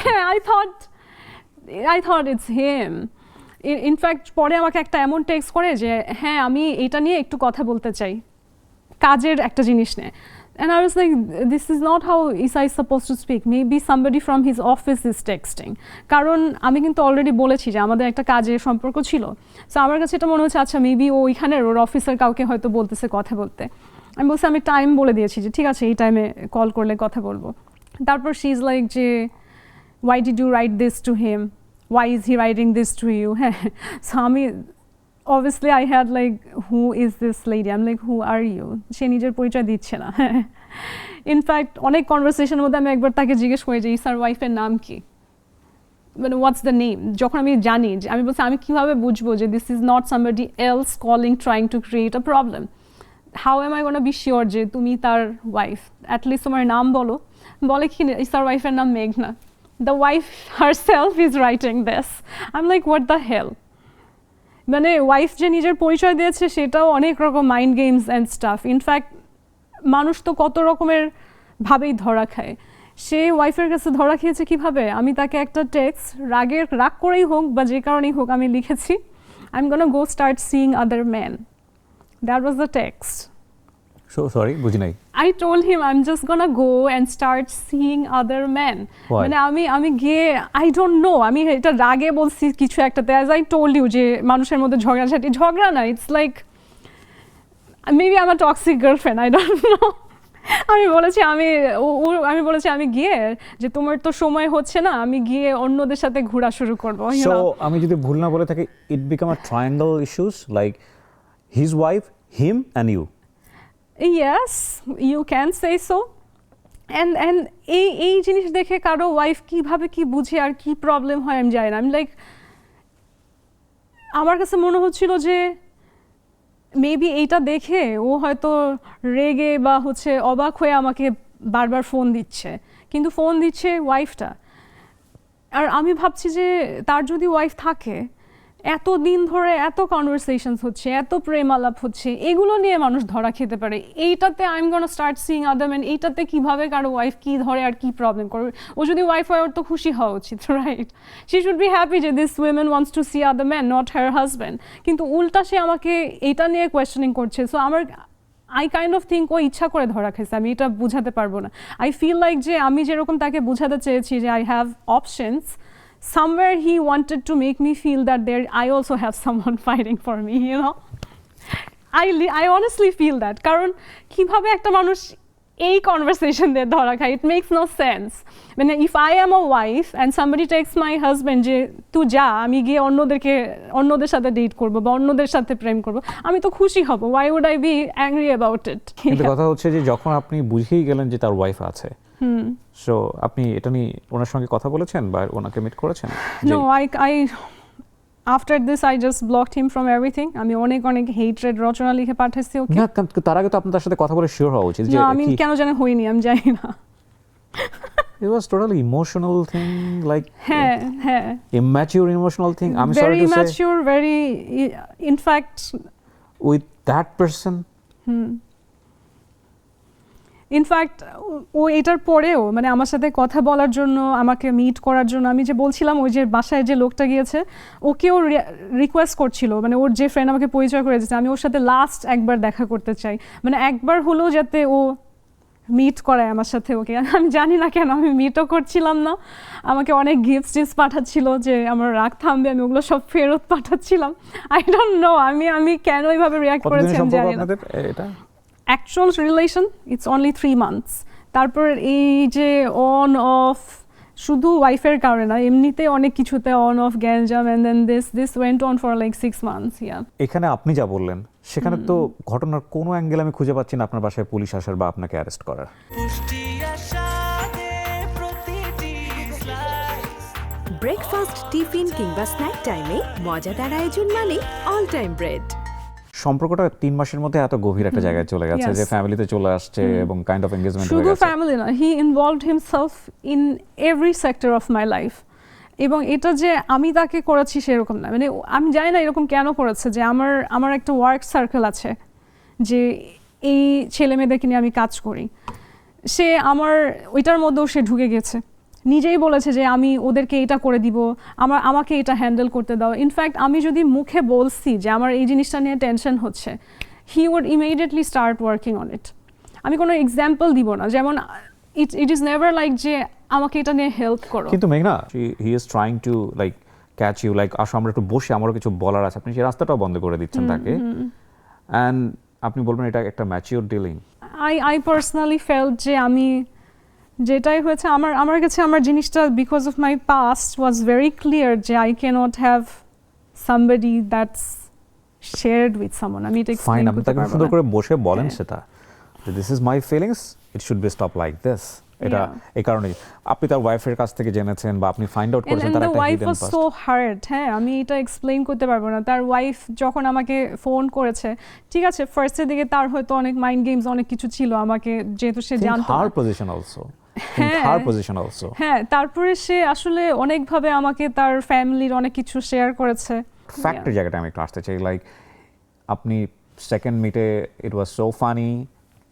হ্যাঁ, I thought it's him. In fact পরে আমাকে একটা এমন টেক্সট করে যে হ্যাঁ আমি এটা নিয়ে একটু কথা বলতে চাই, কাজের একটা জিনিস নিয়ে। And I was like, this is not how Isa is supposed to speak. Maybe somebody from his office is texting. কারণ আমি কিন্তু অলরেডি বলেছি যে আমাদের একটা কাজের সম্পর্ক ছিল। সো আমার কাছে এটা মনে হচ্ছে আচ্ছা মেবি ও ওইখানের ওর অফিসের কাউকে হয়তো বলতেছে কথা বলতে। আমি বলছি আমি টাইম বলে দিয়েছি যে ঠিক আছে এই টাইমে কল করলে কথা বলবো। তারপর শি ইজ লাইক যে why did you write this to him? Why is he writing this to you? So আমি obviously I had like who is this lady? I'm like who are you? সে নিজের পরিচয় দিচ্ছে না। In fact অনেক কনভারসেশনের মধ্যে আমি একবার তাকে জিজ্ঞেস করি যে ইসার ওয়াইফের নাম কি, মানে হোয়াটস দ্য নেম। যখন আমি জানি যে আমি বলছি আমি কীভাবে বুঝবো যে this is not somebody else calling trying to create a problem, how M I gonna be sure যে তুমি তার ওয়াইফ, অ্যাটলিস্ট তোমার নাম বলো। বলে কি ইসার ওয়াইফের নাম মেঘনা। The wife herself is writing this. I'm like, what the hell? মানে ওয়াইফ যে নিজের পরিচয় দিয়েছে সেটাও অনেক রকম mind games and staff. In fact মানুষ তো কত রকমের ভাবেই ধরা খায়, সে ওয়াইফের কাছে ধরা খেয়েছে কিভাবে। আমি তাকে একটা টেক্সট রাগ করেই হোক বা যে কারণেই হোক আমি লিখেছি, I am gonna go start seeing other man. That was the text. So sorry, বুঝি নাই। I told him I'm just gonna go and start seeing other men. মানে আমি গিয়ে I don't know, আমি এটা রাগে বলছি কিছু একটাতে, as I told you যে মানুষের মধ্যে ঝগড়া না, it's like maybe I'm a toxic girlfriend, I don't know. আমি বলেছি আমি গিয়ে যে তোমার তো সময় হচ্ছে না, আমি গিয়ে অন্যদের সাথে ঘোরা শুরু করবো। So আমি যদি ভুল না বলে থাকি, it become a triangle issues like his wife, him and you. Yes, you can say so. And এই জিনিস দেখে কারো ওয়াইফ কিভাবে কি বুঝে আর কি প্রবলেম হয় আমি জানি না। আমি লাইক আমার কাছে মনে হচ্ছিল যে মেবি এইটা দেখে ও হয়তো রেগে বা হচ্ছে অবাক হয়ে আমাকে বারবার ফোন দিচ্ছে, কিন্তু ফোন দিচ্ছে ওয়াইফটা। আর আমি ভাবছি যে তার যদি ওয়াইফ থাকে, এত দিন ধরে এত কনভারসেশনস হচ্ছে, এত প্রেম আলাপ হচ্ছে, এগুলো নিয়ে মানুষ ধরা খেতে পারে। এইটাতে I am gonna start seeing other man, এইটাতে কিভাবে কারো ওয়াইফ কি ধরে আর কি প্রবলেম করবে। ও যদি ওয়াইফ হয় ওর তো খুশি হওয়া উচিত, right? She should be happy যে this women wants to see other man, not her husband. কিন্তু উল্টা সে আমাকে এটা নিয়ে কোয়েশ্চেনিং করছে। So I kind of think ও ইচ্ছা করে ধরা খেয়েছে, আমি এটা বুঝাতে পারবো না। আই ফিল লাইক যে আমি যেরকম তাকে বুঝাতে চেয়েছি যে I have options, somewhere he wanted to make me feel that I also have someone fighting for me, you know. I honestly feel that. কারণ কিভাবে একটা মানুষ এই কনভারসেশন দিয়ে ধরা খাই, ইট মেক্স নো সেন্স। মানে if I am a wife and somebody texts my husband যে তুই যা, আমি গিয়ে অন্যদের সাথে ডেট করবো বা অন্যদের সাথে প্রেম করবো, আমি তো খুশি হব। Why would I be angry about it? কিন্তু কথা হচ্ছে যে যখন আপনি বুঝেই গেলেন যে তার ওয়াইফ আছে, সো আপনি এটা নিয়ে ওনার সঙ্গে কথা বলেছেন বা ওনাকে মিট করেছেন? No, I after this I just blocked him from everything. আমি অনেক হেট্রেড রচনা লিখে পাঠাচ্ছি ওকে। না, তার আগে তো আপনার সাথে কথা বলে শিওর হওয়া উচিত যে আমি কেন জানি হইনি, আমি জানি না। It was totally emotional thing, like হ্যাঁ immature emotional thing. I'm very sorry to immature, very in fact with that person. In fact ও এটার পরেও মানে আমার সাথে কথা বলার জন্য, আমাকে মিট করার জন্য, আমি যে বলছিলাম ওই যে বাসায় যে লোকটা গিয়েছে, ওকেও রিকোয়েস্ট করছিল, মানে ওর যে ফ্রেন্ড আমাকে পরিচয় করে দিয়েছে, আমি ওর সাথে লাস্ট একবার দেখা করতে চাই, মানে একবার হলেও যাতে ও মিট করায় আমার সাথে ওকে। আমি জানি না কেন আমি মিটও করছিলাম না। আমাকে অনেক গিফটস পাঠাচ্ছিল যে আমার রাগ থামবে, আমি ওগুলো সব ফেরত পাঠাচ্ছিলাম। আই ডোন্ট নো আমি কেন এইভাবে রিঅ্যাক্ট করেছি আমি জানি না। Actual relation it's only 3 months। তারপর এই যে অন অফ, শুধু ওয়াইফের কারণে না, এমনিতে অনেক কিছুতে অন অফ গ্যাঞ্জাম, and then this went on for like 6 months। এখানে আপনি যা বললেন সেখানে তো ঘটনার কোনো অ্যাঙ্গেল আমি খুঁজে পাচ্ছি না আপনার বাসায় পুলিশ আসার বা আপনাকে অ্যারেস্ট করার। ব্রেকফাস্ট, টিফিন কিংবা স্ন্যাক টাইমে মজাদার আয়োজন মানে অল টাইম ব্রেড। সম্পর্কটা 3 মাসের মধ্যে এত গভীর একটা জায়গায় চলে গেছে যে ফ্যামিলিতে চলে আসছে এবং কাইন্ড অফ এনগেজমেন্ট হয়ে গেছে। শুধু ফ্যামিলি না, he involved himself in every sector of my life. এবং এটা যে আমি তাকে করেছি সেরকম না, মানে আমি জানি না এরকম কেন করেছে, যে আমার একটা ওয়ার্ক সার্কেল আছে, যে এই ছেলে মেয়েদেরকে নিয়ে আমি কাজ করি, সে আমার ওইটার মধ্যেও সে ঢুকে গেছে, নিজেই বলেছে যে আমি ওদেরকে এটা করে দিব, আমাকে এটা হ্যান্ডেল করতে দাও। ইনফ্যাক্ট আমি যদি মুখে বলছি যে আমার এই জিনিসটা নিয়ে টেনশন হচ্ছে, he would immediately start working on it. আমি কোনো এক্সাম্পল দিব না, যেমন ইট ইজ নেভার লাইক যে আমাকে এটা নিয়ে হেল্প করো। কিন্তু মেঘনা, he is trying to like catch you, like আসো আমরা একটু বসে, আমারও কিছু বলার আছে। আপনি সেই রাস্তাটাও বন্ধ করে দিচ্ছেন তাকে, অ্যান্ড আপনি বলবেন এটা একটা mature dealing. I personally felt যে আমি যেটাই হয়েছে আমার কাছে আমার জিনিসটা because of my past was very clear যে I can't have somebody that's shared with someone. আমি এটা এক্সপ্লেইন করতে পারবো না। আপনি তাকে সুন্দর করে বসে বলেন সেটা, this is my feelings, it should be stop like this. এটা এই কারণে আপনি তার ওয়াইফের কাছ থেকে জেনেছেন বা আপনি ফাইন্ড আউট করেছেন তার একটা হিডেন পাস্ট। সো হার্ড, হ্যাঁ আমি এটা এক্সপ্লেইন করতে পারবো না। তার ওয়াইফ যখন আমাকে ফোন করেছে, ঠিক আছে ফার্স্টের দিকে তার হয়তো অনেক মাইন্ড গেমস অনেক কিছু ছিল, আমাকে যেহেতু সে জানতো হার পজিশন অলসো, হ্যাঁ, তারপরে সে আসলে অনেকভাবে আমাকে তার ফ্যামিলির অনেক কিছু শেয়ার করেছে। ফ্যাক্টর জায়গাটা আমি একটু আসতে চাই, লাইক আপনি সেকেন্ড মিটে ইট ওয়াজ সো ফানি,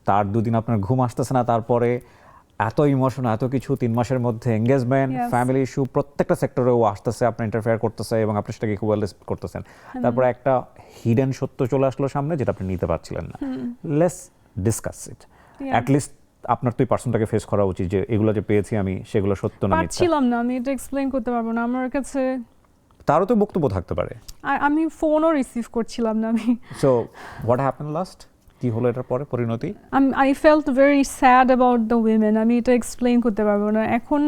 তার 2 দিন আপনার ঘুম আসতেছে না, তারপরে এত ইমোশন এত কিছু, 3 মাসের মধ্যে এঙ্গেজমেন্ট, ফ্যামিলি ইস্যু, প্রত্যেকটা সেক্টরে ও আসতেছে, আপনি ইন্টারফেয়ার করতেছে এবং আপনি সেটাকে খুব ওয়েল রেসপেক্ট করতেছেন। তারপরে একটা হিডেন সত্য চলে আসলো সামনে যেটা আপনি নিতে পারছিলেন না। Let's discuss it. At least আপনার তো এই পার্সনটাকে ফেস করা উচিত যে এগুলো যে পেয়েছি আমি সেগুলো সত্য না মিথ্যা। পারছিলাম না, আমি এটা এক্সপ্লেইন করতে পারবো না। আমার কাছে তারও তো বক্তব্য থাকতে পারে। আমি ফোনও রিসিভ করছিলাম না আমি। So what happened last? কি হলো এটার পরে পরিণতি? I felt very sad about the women. আমি এটা এক্সপ্লেইন করতে পারবো না। এখন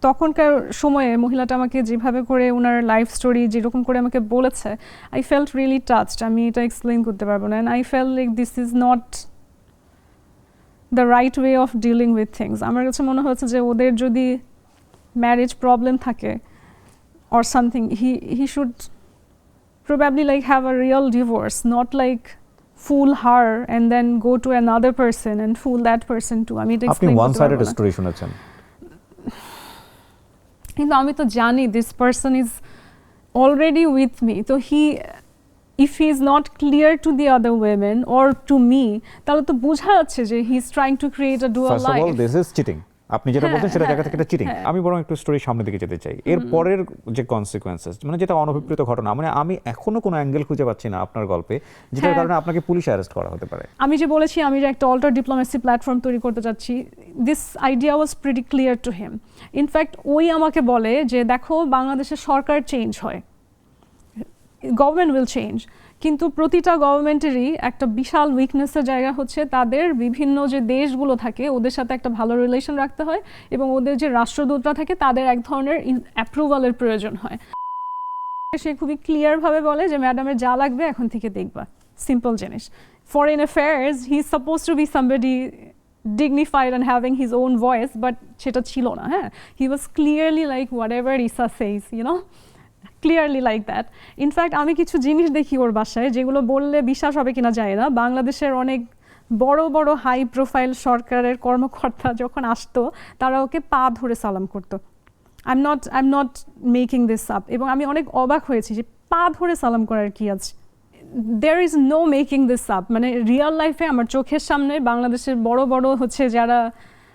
তখনকার সময়ে মহিলাটা আমাকে যেভাবে করে ওনার লাইফ স্টোরি যেরকম করে আমাকে বলেছে, আই ফেল্ট রিয়েলি টাচড। আমি এটা এক্সপ্লেইন করতে পারবো না। And I felt like this is not the right way of dealing with things. আমার কাছে মনে হচ্ছে যে ওদের যদি ম্যারেজ প্রবলেম থাকে or something, he should probably like have a real divorce, not like fool her and then go to another person and fool that person too. আমি এটা আপনি ওয়ান সাইডেড স্টোরি শুনেছেন, কিন্তু আমি তো জানি this person is already with me, so if he is not clear to the other women or to me, তাহলে তো বোঝা যাচ্ছে যে he is trying to create a dual life. First of all, this is cheating. আপনি যেটা বলছেন সেটা জায়গা থেকে এটা চিটিং। আমি বরং একটু স্টোরি সামনের দিকে যেতে চাই। এর পরের যে কনসিকোয়েন্সেস, মানে যেটা অনভিপ্রেত ঘটনা, মানে আমি এখনো কোনো অ্যাঙ্গেল খুঁজে পাচ্ছি না আপনার গল্পে যেটার কারণে আপনাকে পুলিশ অ্যারেস্ট করা হতে পারে। আমি যে বলেছি আমি যে একটা অল্টার ডিপ্লোমেসি প্ল্যাটফর্ম তৈরি করতে চাচ্ছি, this idea was pretty clear to him. In fact ওই আমাকে বলে যে দেখো বাংলাদেশের সরকার চেঞ্জ হয়, গভর্নমেন্ট উইল চেঞ্জ, কিন্তু প্রতিটা গভর্নমেন্টেরই একটা বিশাল উইকনেসের জায়গা হচ্ছে তাদের বিভিন্ন যে দেশগুলো থাকে ওদের সাথে একটা ভালো রিলেশন রাখতে হয় এবং ওদের যে রাষ্ট্রদূতরা থাকে তাদের এক ধরনের অ্যাপ্রুভালের প্রয়োজন হয়। সে খুবই ক্লিয়ারভাবে বলে যে ম্যাডামের যা লাগবে এখন থেকে দেখবা, সিম্পল জিনিস। Foreign affairs he is suppose to be somebody dignified and having his own voice, but সেটা ছিল না। হ্যাঁ, he was clearly like whatever Isa says, you know, clearly like that. In fact, আমি কিছু জিনিস দেখি ওর বাসায় যেগুলো বললে বিশ্বাস হবে কিনা যায় না। বাংলাদেশের অনেক বড় বড় হাই প্রোফাইল সরকারের কর্মকর্তা যখন আসতো তারা ওকে পা ধরে সালাম করতো। I'm not making this up, এবং আমি অনেক অবাক হয়েছি যে পা ধরে সালাম করার কি আছে। there is no making this up, মানে রিয়েল লাইফে আমার চোখের সামনে বাংলাদেশের বড় বড় হচ্ছে যারা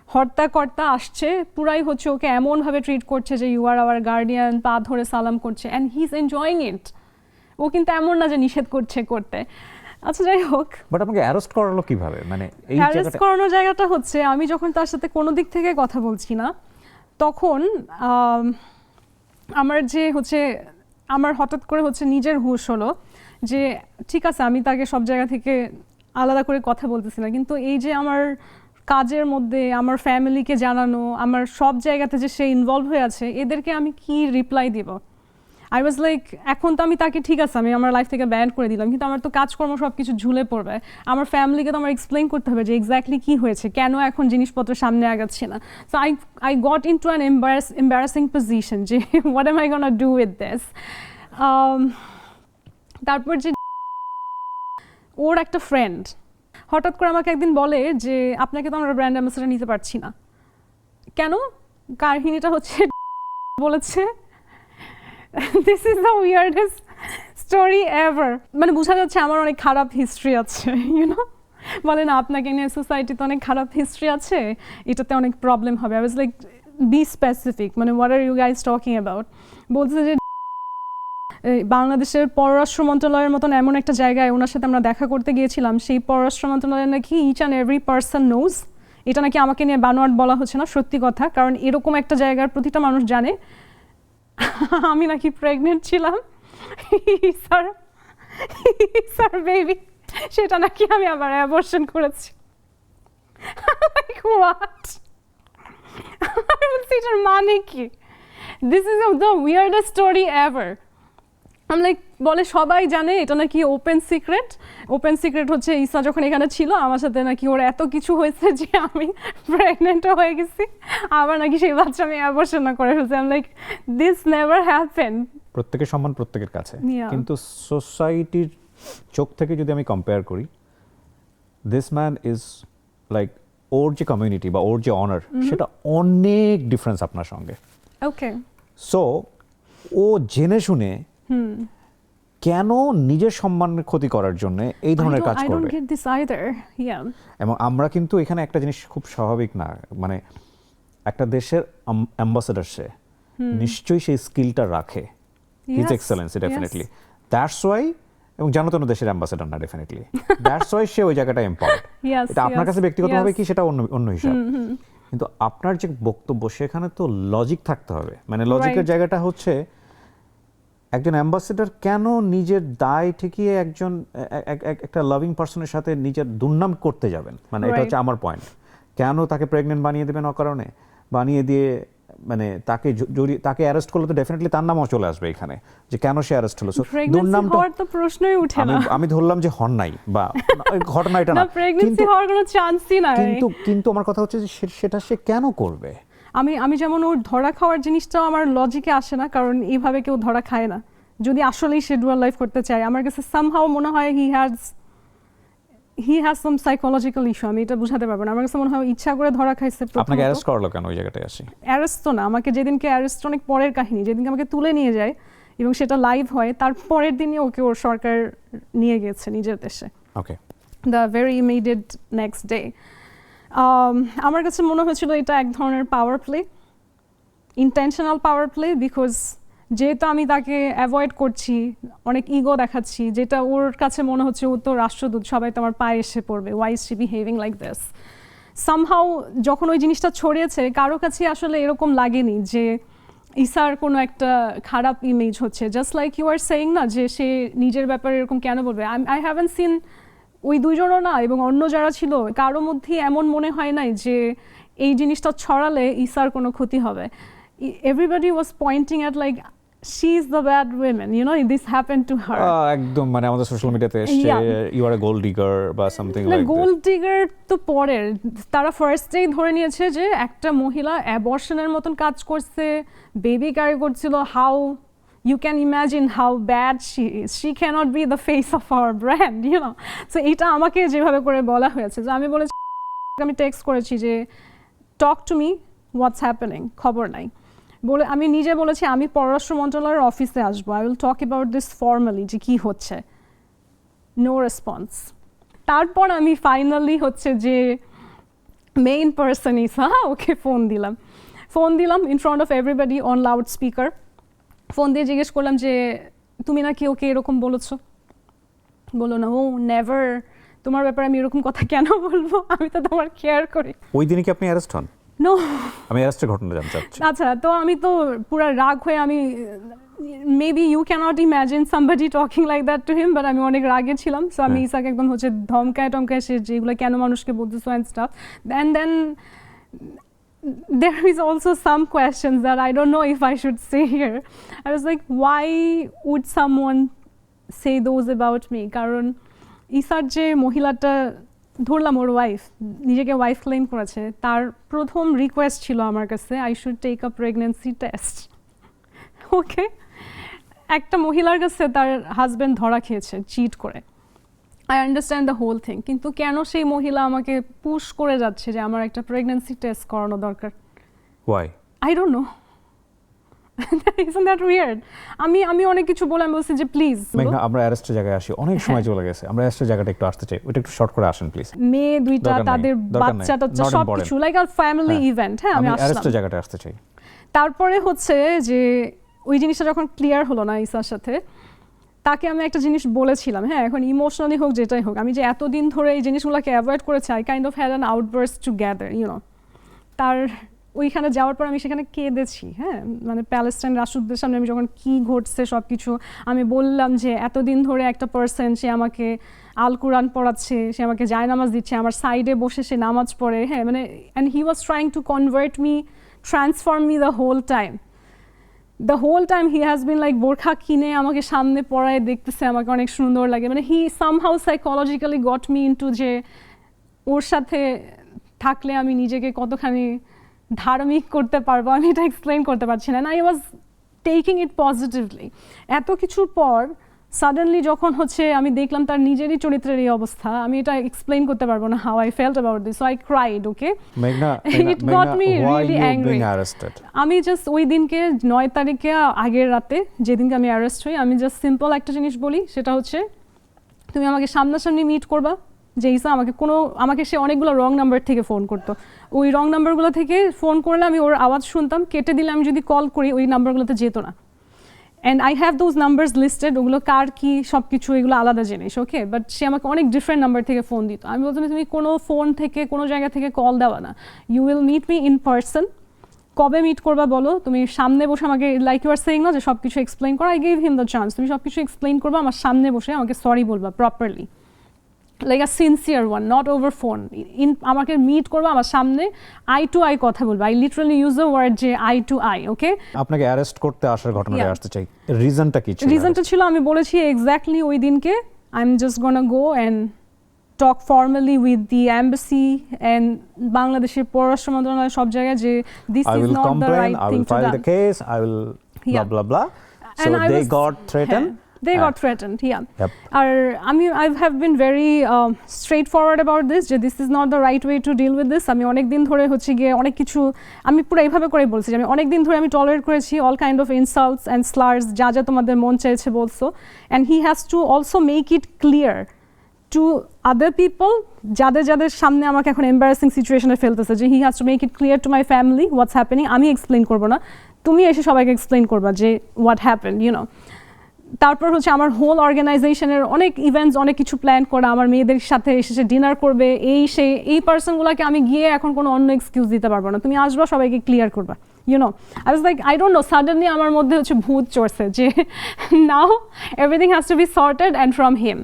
হর্তাকর্তা আসছে পুরাই হচ্ছে ওকে এমনভাবে ট্রিট করছে যে ইউ আর আওয়ার গার্ডিয়ান, পা ধরে সালাম করছে, and he is enjoying it. ও কিন্তু এমন না যে নিষেধ করছে করতে। আচ্ছা যাই হোক, বাট আমাকে অ্যারেস্ট করালো কিভাবে? মানে এই অ্যারেস্ট করানোর জায়গাটা হচ্ছে আমি যখন তার সাথে কোনো দিক থেকে কথা বলছি না তখন আমার যে হচ্ছে আমার হঠাৎ করে হচ্ছে নিজের হুঁশ হলো যে ঠিক আছে আমি তাকে সব জায়গা থেকে আলাদা করে কথা বলতেছি না, কিন্তু এই যে আমার কাজের মধ্যে আমার ফ্যামিলিকে জানানো, আমার সব জায়গাতে যে সে ইনভলভ হয়ে আছে, এদেরকে আমি কি রিপ্লাই দিব? আই ওয়াজ লাইক, এখন তো আমি তাকে ঠিক আছে আমি আমার লাইফ থেকে ব্যান করে দিলাম, কিন্তু আমার তো কাজকর্ম সব কিছু ঝুলে পড়বে। আমার ফ্যামিলিকে তো আমার এক্সপ্লেইন করতে হবে যে এক্স্যাক্টলি কী হয়েছে, কেন এখন জিনিসপত্র সামনে আগাচ্ছে না। So I got in to an embarrassing position যে what am I gonna do with this. তারপর যে ওর একটা ফ্রেন্ড হঠাৎ করে আমাকে একদিন বলে যে আপনাকে তো আমরা ব্র্যান্ড অ্যাম্বাসেডর নিতে পারছি না। কেন? কাহিনীটা হচ্ছে বলেছে this is the weirdest story ever. মানে বোঝা যাচ্ছে আমার অনেক খারাপ হিস্ট্রি আছে, ইউনো। বলে না আপনাকে নিয়ে সোসাইটিতে অনেক খারাপ হিস্ট্রি আছে, এটাতে অনেক প্রবলেম হবে। I was like be specific, মানে what are you guys talking about? বলছে যে বাংলাদেশের পররাষ্ট্র মন্ত্রণালয়ের মতন এমন একটা জায়গায় ওনার সাথে আমরা দেখা করতে গিয়েছিলাম, সেই পররাষ্ট্র মন্ত্রণালয় নাকি each and every person knows. এটা নাকি আমাকে নিয়ে বানোয়াট বলা হচ্ছে না, সত্যি কথা, কারণ এরকম একটা জায়গার প্রতিটা মানুষ জানে আমি নাকি প্রেগনেন্ট ছিলাম। স্যার বেবি, সেটা নাকি আমি আবার অ্যাবর্শন করেছি। হোয়াট? এটার মানে কি? This is the weirdest story ever. Like বলে সবাই জানে এটা নাকি ওপেন সিক্রেট। ওপেন সিক্রেট হচ্ছে ইসা যখন এখানে ছিল আমার সাথে নাকি ওর এত কিছু হয়েছে যে আমি প্রেগনেন্টও হয়ে গেছি, আবার নাকি সেই বাচ্চা আমি অ্যাবর্শন করে ফেলছি। I like this never happen. প্রত্যেকের সম্মান প্রত্যেকের কাছে, কিন্তু সোসাইটির চোখ থেকে যদি আমি কম্পেয়ার করি, দিস ম্যান ইজ লাইক ওর যে কমিউনিটি বা ওর যে অনার সেটা অনেক ডিফারেন্স আপনার সঙ্গে। ওকে, সো ও জেনে শুনে কেন নিজের সম্মানের ক্ষতি করার জন্য এই ধরনের কাজ করবে? এবং আমরা কিন্তু এখানে একটা জিনিস খুব স্বাভাবিক না, মানে একটা দেশের অ্যাম্বাসেডর সে নিশ্চয়ই সেই স্কিলটা রাখে, his Excellency definitely, that's why. এবং জানো তো দেশের অ্যাম্বাসেডর না ডেফিনেটলি, দ্যাটস ওয়াই সে ওই জায়গাটা এম্পাওয়ার্ড। এটা আপনার কাছে ব্যক্তিগতভাবে কি সেটা অন্য হিসাব, কিন্তু আপনার যে বক্তব্য সেখানে তো লজিক থাকতে হবে। মানে লজিকের জায়গাটা হচ্ছে একজন অ্যাম্বাসেডর কেন নিজের দায় ঠেকিয়ে একজন একটা লাভিং পার্সনের সাথে নিজের দুর্নাম করতে যাবেন? মানে এটা হচ্ছে আমার পয়েন্ট। কেন তাকে প্রেগনেন্ট বানিয়ে দেবেন অকারণে? বানিয়ে দিয়ে মানে তাকে অ্যারেস্ট করলে তো ডেফিনেটলি তার নামও চলে আসবে এখানে, যে কেন সে অ্যারেস্ট হলো। সো দুর্নামটা তো প্রশ্নই উঠে না। আমি ধরলাম যে হন নাই বা ঘটনা এটা না, প্রেগন্যান্সি হওয়ার কোনো চান্সই নাই। কিন্তু আমার কথা হচ্ছে যে সেটা সে কেন করবে? আমি যেমন ওর ধরা খাওয়ার জিনিসটাও আমার লজিকে আসে না, কারণ এইভাবে কেউ ধরা খায় না। যদি আসলেই সে ডুয়াল লাইফ করতে চায়, আমার কাছে সামহাও মনে হয় he has some psychological issue. আমি এটা বুঝাতে পারবো না, আমার কাছে মনে হয় ইচ্ছা করে ধরা খাইছে। আপনাকে অ্যারেস্ট করলো কেন ওই জায়গাটায় আসি? অ্যারেস্ট তো না, আমাকে যেদিনকে অ্যারেস্ট অনেক পরের কাহিনী, যেদিনকে আমাকে তুলে নিয়ে যায় এবং সেটা লাইভ হয়, তার পরের দিনই ওকে ওর সরকার নিয়ে গেছে নিজের দেশে। Okay, the very immediate next day. আমার কাছে মনে হয়েছিল এটা এক ধরনের power play, intentional power play, because যেহেতু আমি তাকে অ্যাভয়েড করছি, অনেক ইগো দেখাচ্ছি, যেটা ওর কাছে মনে হচ্ছে ও তো রাষ্ট্রদূত, সবাই তো আমার পায়ে এসে পড়বে, why is she behaving like this. Somehow যখন ওই জিনিসটা ছড়িয়েছে কারো কাছে আসলে এরকম লাগেনি যে ইসার কোনো একটা খারাপ ইমেজ হচ্ছে, just like you are saying না যে সে নিজের ব্যাপারে এরকম কেন বলবে। আই হ্যাভেন সিন ওই দুইজনও না এবং অন্য যারা ছিল কারো মধ্যেই এমন মনে হয় নাই যে এই জিনিসটা ছড়ালে ইসার কোনো ক্ষতি হবে। Everybody was pointing at like she is the bad women, you know, this happen to her. একদম মানে আমাদের সোশ্যাল মিডিয়াতে এসছে you are a gold digger বা something like that. Gold digger তো পরের, তারা ফার্স্টেই ধরে নিয়েছে যে একটা মহিলা অ্যাবর্শনের মতন কাজ করছে, বেবি ক্যারি করছিল। How you can imagine how bad she is. She cannot be the face of our brand, you know. So এটা আমাকে যেভাবে করে বলা হয়েছে, যে আমি বলেছি, আমি টেক্সট করেছি যে talk to me, what's happening, খবর নাই বলে। আমি নিজে বলেছি আমি পররাষ্ট্র মন্ত্রণালয়ের অফিসে আসবো, I will talk about this formally, যে কী হচ্ছে। No response. তারপর আমি ফাইনালি হচ্ছে যে মেইন পার্সন ইসা, ওকে ফোন দিলাম in front of everybody on loud speaker. Phone দিয়ে জিজ্ঞেস করলাম যে তুমি নাকি ওকে এরকম বলেছো? বলো না, ও নেভার, তোমার ব্যাপারে আমি এরকম কথা কেন বলবো, আমি তো তোমার কেয়ার করি। ওই দিনই কি আপনি অ্যারেস্ট হন? নো, আমি অ্যারেস্টের ঘটনা জানতে চাচ্ছি। আচ্ছা, তো আমি তো পুরো রাগ হয়ে, আমি maybe you cannot imagine somebody talking like that to him, but আমি অনেক রাগে ছিলাম। সো আমি ইসাকে একদম হচ্ছে ধমকায় সে যেগুলো কেন মানুষকে বলতেছো and stuff. And then there is also some questions that I don't know if I should say here. I was like, why would someone say those about me? কারণ ইসার যে মহিলাটা ধরলাম, ওর ওয়াইফ, নিজেকে ওয়াইফ ক্লেম করেছে, তার প্রথম request ছিল আমার কাছে I should take a pregnancy test. Okay, একটা মহিলার কাছে তার হাজব্যান্ড ধরা খেয়েছে চিট করে। I understand the whole thing, কিন্তু কেন সেই মহিলা আমাকে পুশ করে যাচ্ছে যে আমার একটা প্রেগন্যান্সি টেস্ট করানো দরকার? Why? I don't know. Isn't that weird? আমি অনেক কিছু বলে আমি বলছি যে প্লিজ। মেঘনা, আমরা অ্যারেস্টের জায়গায় আসি, অনেক সময় চলে গেছে, আমরা অ্যারেস্টের জায়গাটা একটু আসতে চাই, ওটা একটু শর্ট করে আসেন প্লিজ। মেয়ে দুইটা, তাদের বাচ্চাটা, সব কিছু লাইক আর ফ্যামিলি ইভেন্ট। হ্যাঁ, আমি অ্যারেস্টের জায়গাটা আসতে চাই। তারপরে হচ্ছে যে ওই জিনিসটা যখন ক্লিয়ার হলো না ইসার সাথে, তাকে আমি একটা জিনিস বলেছিলাম, হ্যাঁ, এখন ইমোশনালি হোক যেটাই হোক, আমি যে এতদিন ধরে এই জিনিসগুলোকে অ্যাভয়েড করেছি, I kind of had an outburst together, you know. তার ওইখানে যাওয়ার পর আমি সেখানে কেঁদেছি, হ্যাঁ, মানে প্যালেস্টাইন রাষ্ট্রদূতের সামনে আমি যখন কী ঘটছে সব কিছু আমি বললাম, যে এতদিন ধরে একটা পার্সন, সে আমাকে আল কোরআন পড়াচ্ছে, সে আমাকে জায়নামাজ দিচ্ছে, আমার সাইডে বসে সে নামাজ পড়ে, হ্যাঁ, মানে and he was trying to convert me, transform me the whole time. The whole time he has been like বোরখা কিনে আমাকে সামনে পড়ায়, দেখতেছে আমাকে অনেক সুন্দর লাগে, মানে he somehow psychologically got me into যে ওর সাথে থাকলে আমি নিজেকে কতখানি ধার্মিক করতে পারবো, আমি এটা এক্সপ্লেইন করতে পারছি না। I was taking it positively. এত কিছুর পর সাডেনলি যখন হচ্ছে আমি দেখলাম তার নিজেরই চরিত্রের এই অবস্থা, আমি এটা এক্সপ্লেইন করতে পারবো না how I felt about this, so I cried. Okay, Meghna, it got me why really you angry. being arrested? আমি জাস্ট ওই দিনকে 9 তারিখে আগের রাতে যেদিনকে আমি অ্যারেস্ট হই, আমি জাস্ট সিম্পল একটা জিনিস বলি, সেটা হচ্ছে তুমি আমাকে সামনাসামনি মিট করবা। যে ইসা আমাকে সে অনেকগুলো রং নাম্বার থেকে ফোন করতো, ওই রং নাম্বারগুলো থেকে ফোন করলে আমি ওর আওয়াজ শুনতাম, কেটে দিলে আমি যদি কল করি ওই নাম্বারগুলোতে যেত না। And I have those numbers listed, ওগুলো কার কি সব কিছু এগুলো আলাদা জিনিস। ওকে, বাট সে আমাকে অনেক ডিফারেন্ট নাম্বার থেকে ফোন দিত। আমি বলতাম তুমি কোনো ফোন থেকে কোনো জায়গা থেকে কল দেওয়া না, you will meet me in person. কবে মিট করবা বলো, তুমি সামনে বসে আমাকে, লাইক ইউ আর সেইং না যে সব কিছু এক্সপ্লেইন করো, I gave him the chance, তুমি সব কিছু এক্সপ্লেইন করবা আমার সামনে বসে, আমাকে সরি বলবা properly, like a sincere one, not over phone. আমাকে মিট করবো আমার সামনে, আই টু আই কথা বলবো, I literally use the word যে আই টু আই। ওকে, আপনাকে অ্যারেস্ট করতে আসার ঘটনাটা আসতে চাই, রিজনটা কি ছিল? রিজনটা ছিল আমি বলেছি এক্স্যাক্টলি ওই দিনকে I am just gonna go and talk formally with the embassy and বাংলাদেশের পররাষ্ট্র মন্ত্রণালয় সব জায়গায় যে this is not the right thing to file the case, I will blah blah blah. So they got threatened. They got threatened, yeah. Yep. I have been very straightforward about this, যে this is not the right way to deal with this. আমি অনেক দিন ধরে হচ্ছে গিয়ে অনেক কিছু আমি পুরো এইভাবে করে বলছি, যে আমি অনেক দিন ধরে আমি টলারেট করেছি all kind of insults and slurs, যা যা তোমাদের মন চাইছে বলছো, and he has to also make it clear to other people, যাদের সামনে আমাকে এখন এম্বারাসিং সিচুয়েশনে ফেলতেছে, যে he has to make it clear to my family what's happening. আমি এক্সপ্লেইন করবো না, তুমি এসে সবাইকে এক্সপ্লেইন করবা যে what happened, you know. তারপর হচ্ছে আমার হোল অর্গানাইজেশনের অনেক ইভেন্টস, অনেক কিছু প্ল্যান করা, আমার মেয়েদের সাথে এসে ডিনার করবে, এই পার্সনগুলোকে আমি গিয়ে এখন কোনো অন্য এক্সকিউজ দিতে পারবো না, তুমি আসবা সবাইকে ক্লিয়ার করবা। you know, I was like, I don't know, suddenly আমার মধ্যে হচ্ছে ভূত চড়ছে যে now everything has to be sorted and from him.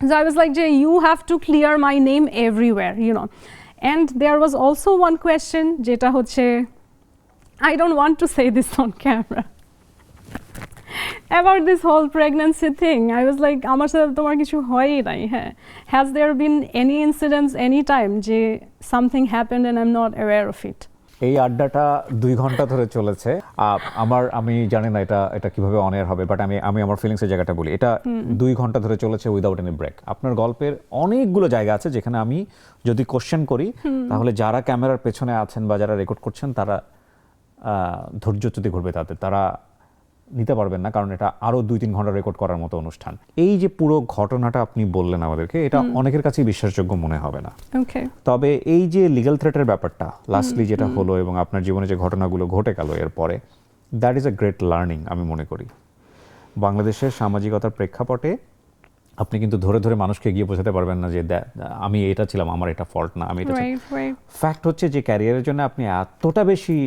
So I was like, you have to clear my name everywhere, you know. And there was also one question jeta hoche, I don't want to say this on camera, about this whole pregnancy thing. I was like, amar sathe tomar kichu hoy nai. Has there been any incidents any time je something happened and I'm not aware of it? এই আড্ডাটা 2 ঘন্টা ধরে চলেছে। আমি জানি না এটা কিভাবে অন এয়ার হবে, বাট আমি আমার ফিলিংসের জায়গাটা বলি। এটা 2 ঘন্টা ধরে চলেছে উইদাউট এনি ব্রেক। আপনার গল্পের অনেকগুলো জায়গা আছে যেখানে আমি যদি কোশ্চেন করি তাহলে যারা ক্যামেরার পেছনে আছেন বা যারা রেকর্ড করছেন তারা ধৈর্যচ্যুতি ঘটবে, তারা নিতে পারবেন না, কারণ এটা আরো 2-3 ঘন্টা রেকর্ড করার মতো অনুষ্ঠান। এই যে পুরো ঘটনাটা আপনি বললেন আমাদেরকে, এটা অনেকের কাছেই বিশ্বাসযোগ্য মনে হবে না। তবে এই যে লিগ্যাল থ্রেটের ব্যাপারটা লাস্টলি যেটা হলো এবং আপনার জীবনে যে ঘটনাগুলো ঘটে গেল এরপরে, that is a great learning আমি মনে করি। বাংলাদেশের সামাজিকতার প্রেক্ষাপটে আপনি কিন্তু ধরে ধরে মানুষকে গিয়ে বোঝাতে পারবেন না যে আমি এটা ছিলাম, আমার এটা ফল্ট না, আমি এটা। ফ্যাক্ট হচ্ছে যে ক্যারিয়ারের জন্য আপনি এতটা বেশি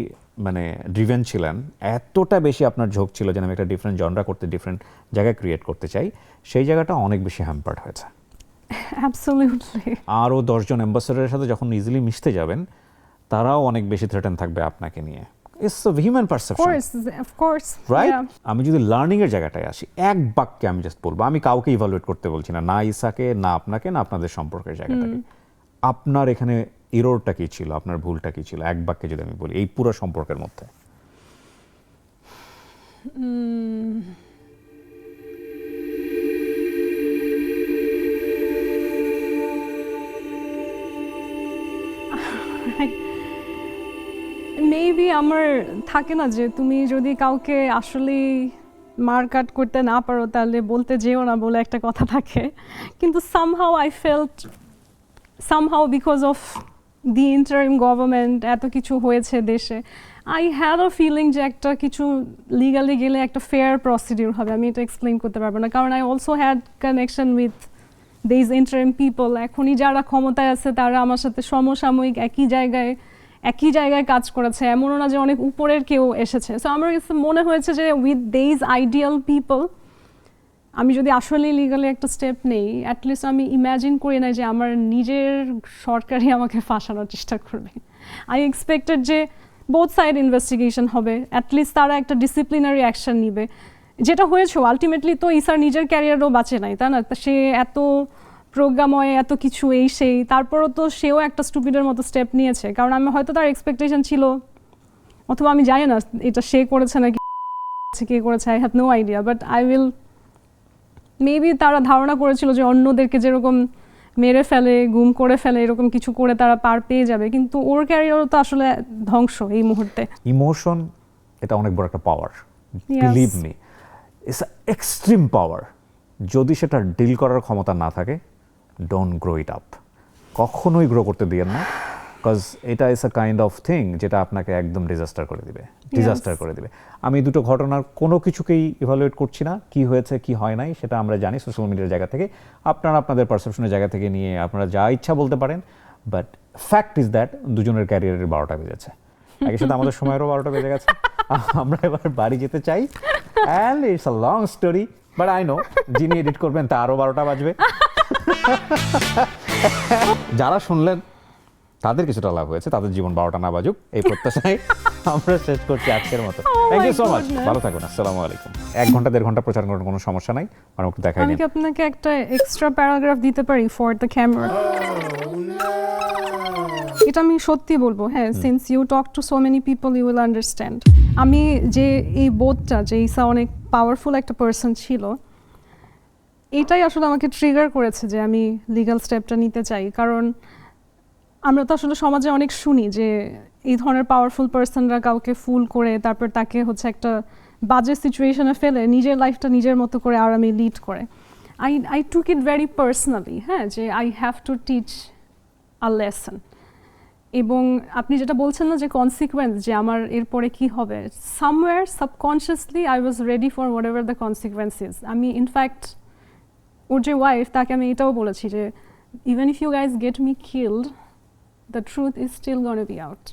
মানে ড্রিভেন ছিলেন, এতটা বেশি আপনার ঝোঁক ছিল যে আমি একটা ডিফারেন্ট জনরা করতে, ডিফারেন্ট জায়গা ক্রিয়েট করতে চাই, সেই জায়গাটা অনেক বেশি হ্যাম্পার্ড হয়েছে। অ্যাবসলিউটলি। আরও 10 জন অ্যাম্বাসেডারের সাথে যখন ইজিলি মিশতে যাবেন, তারাও অনেক বেশি থ্রেটেন থাকবে আপনাকে নিয়ে। It's a human perception, of course, right? আমি যদি লার্নিং এর জায়গাটায় আসি, এক বাক্যে আমি জাস্ট বলবো, আমি কাউকে ইভালুয়েট করতে বলছি না, না ইসাকে, না আপনাকে, না আপনাদের সম্পর্কের জায়গাটাকে। আপনার এখানে এররটা কি ছিল, আপনার ভুলটা কি ছিল, এক বাক্যে যদি আমি বলি এই পুরো সম্পর্কের মধ্যে? মেবি আমার থাকে না যে তুমি যদি কাউকে আসলে মার্কাট করতে না পারো তাহলে বলতে যেও না বলে একটা কথা থাকে, কিন্তু somehow I felt somehow because of the interim government এত কিছু হয়েছে দেশে, I had a feeling যে একটা কিছু লিগালি গেলে একটা ফেয়ার প্রসিডিউর হবে। আমি এটা এক্সপ্লেইন করতে পারবো না, কারণ I also had connection with these interim people. এখনই যারা ক্ষমতায় আছে তারা আমার সাথে সমসাময়িক একই জায়গায় কাজ করেছে, এমনও না যে অনেক উপরের কেউ এসেছে। সো আমার কাছে মনে হয়েছে যে উইথ দিস আইডিয়াল পিপল আমি যদি আসলে লিগালি একটা স্টেপ নেই, অ্যাটলিস্ট আমি ইম্যাজিন করি না যে আমার নিজের সরকারই আমাকে ফাঁসানোর চেষ্টা করবে। আই এক্সপেক্টেড যে বোথ সাইড ইনভেস্টিগেশন হবে, অ্যাটলিস্ট তারা একটা ডিসিপ্লিনারি অ্যাকশন নিবে, যেটা হয়েছে। আলটিমেটলি তো ইসার নিজের ক্যারিয়ারও বাঁচে নাই, তাই না? সে এত প্রজ্ঞাময়, এত কিছু এই সেই, তারপরও তো সেও একটা স্টুপিডের মতো স্টেপ নিয়েছে। কারণ আমি হয়তো তার এক্সপেকটেশন ছিল, অথবা আমি জানি না এটা সে করেছে নাকি কে করেছে, I have no idea, but I will maybe তারা ধারণা করেছিল যে অন্যদেরকে যেরকম মেরে ফেলে, গুম করে ফেলে, এরকম কিছু করে তারা পার পেয়ে যাবে, কিন্তু ওর ক্যারিয়ারও তো আসলে ধ্বংস এই মুহূর্তে। ইমোশন এটা অনেক বড় একটা পাওয়ার, বিলিভ মি, ইটস এক্সট্রিম পাওয়ার। যদি সেটা ডিল করার ক্ষমতা না থাকে, ডোন্ট গ্রো ইট আপ, কখনোই গ্রো করতে দিয়েন না, বিকজ এটা is a kind of thing যেটা আপনাকে একদম ডিজাস্টার করে দিবে। আমি দুটো ঘটনার কোনো কিছুকেই ইভালুয়েট করছি না, কি হয়েছে কি হয় নাই সেটা আমরা জানি সোশ্যাল মিডিয়ার জায়গা থেকে, আপনারা আপনাদের পারসেপশনের জায়গা থেকে নিয়ে আপনারা যা ইচ্ছা বলতে পারেন, বাট ফ্যাক্ট ইজ দ্যাট দুজনের ক্যারিয়ারের 12টা বেজেছে, একই সাথে আমাদের সময়েরও 12টা বেজে গেছে। আমরা এবার বাড়ি যেতে চাই, and it's a long story, but I know যিনি এডিট করবেন তারও 12টা বাজবে। যারা শুনলেন তাদের কিছুটা লাভ হয়েছে, তাদের জীবন 12টা না বাজুক এই প্রত্যাশায় আমরা শেষ করছি আজকের মতো। থ্যাংক ইউ সো মাচ, ভালো থাকুন, আসসালামু আলাইকুম। 1 ঘন্টা 1.5 ঘন্টা প্রচার করার কোনো সমস্যা নাই, আর একটু দেখাই আমি কি আপনাকে একটা এক্সট্রা প্যারাগ্রাফ দিতে পারি ফর দ্য ক্যামেরা? এটা আমি সত্যি বলবো, হ্যাঁ, since you talk to so many people you will understand. আমি যে এই বোধটা যে ঈসা অনেক পাওয়ারফুল একটা পার্সন ছিল, এটাই আসলে আমাকে ট্রিগার করেছে যে আমি লিগ্যাল স্টেপটা নিতে চাই। কারণ আমরা তো আসলে সমাজে অনেক শুনি যে এই ধরনের পাওয়ারফুল পার্সনরা কাউকে ফুল করে তারপর তাকে হচ্ছে একটা বাজে সিচুয়েশনে ফেলে নিজের লাইফটা নিজের মতো করে আরামে লিড করে। I took it very personally, হ্যাঁ, যে I have to teach a lesson. এবং আপনি যেটা বলছেন না যে কনসিকুয়েন্স, যে আমার এরপরে কি হবে, somewhere subconsciously I was ready for whatever the consequences. আমি ইনফ্যাক্ট ওর যে ওয়াইফ তাকে আমি এটাও বলেছি যে even if you guys get me killed, the truth is still going to be out.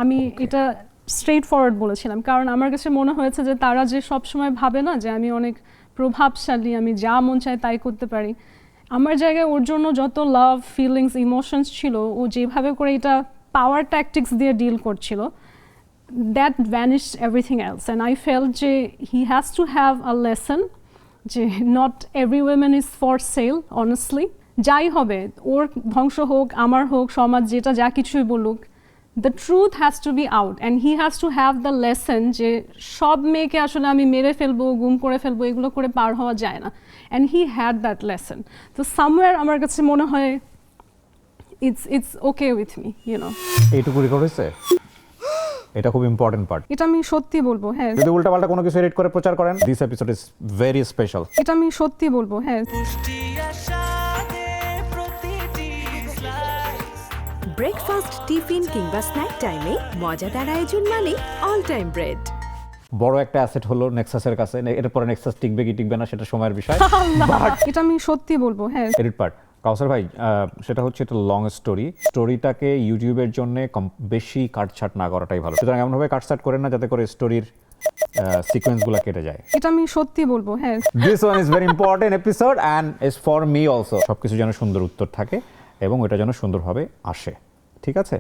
আমি এটা স্ট্রেট ফরওয়ার্ড বলেছিলাম, কারণ আমার কাছে মনে হয়েছে যে তারা যে সব সময় ভাবে না যে আমি অনেক প্রভাবশালী, আমি যা মন চায় তাই করতে পারি, আমার জায়গায় ওর জন্য যত লাভ, ফিলিংস, ইমোশনস ছিল, ও যেভাবে করে এটা পাওয়ার ট্যাকটিক্স দিয়ে ডিল করছিল, that vanished everything else. And I felt যে he has to have a lesson, যে not every women is for sale, honestly. যাই হবে, ওর ধ্বংস হোক, আমার হোক, সমাজ যেটা যা কিছুই বলুক, the truth has to be out and he has to have the lesson যে সব মেয়েকে আসলে আমি মেরে ফেলবো, গুম করে ফেলবো, এগুলো করে পার হওয়া যায় না। And he had that lesson. তো সামওয়্যার আমার কাছে মনে হয় it's okay with me, you know. এইটুকু রেকর্ড হয়েছে, এটা খুব ইম্পর্টেন্ট পার্ট। এটা আমি সত্যি বলবো, হ্যাঁ। যদি উল্টাপাল্টা কোনো কিছু এডিট করে প্রচার করেন, this episode is very special. এটা আমি সত্যি বলবো, হ্যাঁ। ব্রেকফাস্ট, টিফিন কিংবা স্ন্যাক টাইমে মজাদার আয়োজন মানে অল টাইম ব্রেড। বড় একটা অ্যাসেট হলো নেক্সাসের কাছে, এরপরে নেক্সাস টিকবে কি টিকবে না সেটা সময়ের বিষয়। এটা আমি সত্যি বলবো, হ্যাঁ। এডিট পার্ট কাউসার ভাই, সেটা হচ্ছে একটা লং স্টোরি। স্টোরিটাকে ইউটিউবের জন্য বেশি কাটছাট না করাটাই ভালো। সুতরাং এমনভাবে কাটছাট করেন না যাতে করে স্টোরির সিকোয়েন্সগুলো কেটে যায়। এটা আমি সত্যি বলবো, হ্যাঁ। This one is very important episode and is for me also. সবকিছু যেন সুন্দর উত্তর থাকে এবং ওটা যেন সুন্দরভাবে আসে, ঠিক আছে?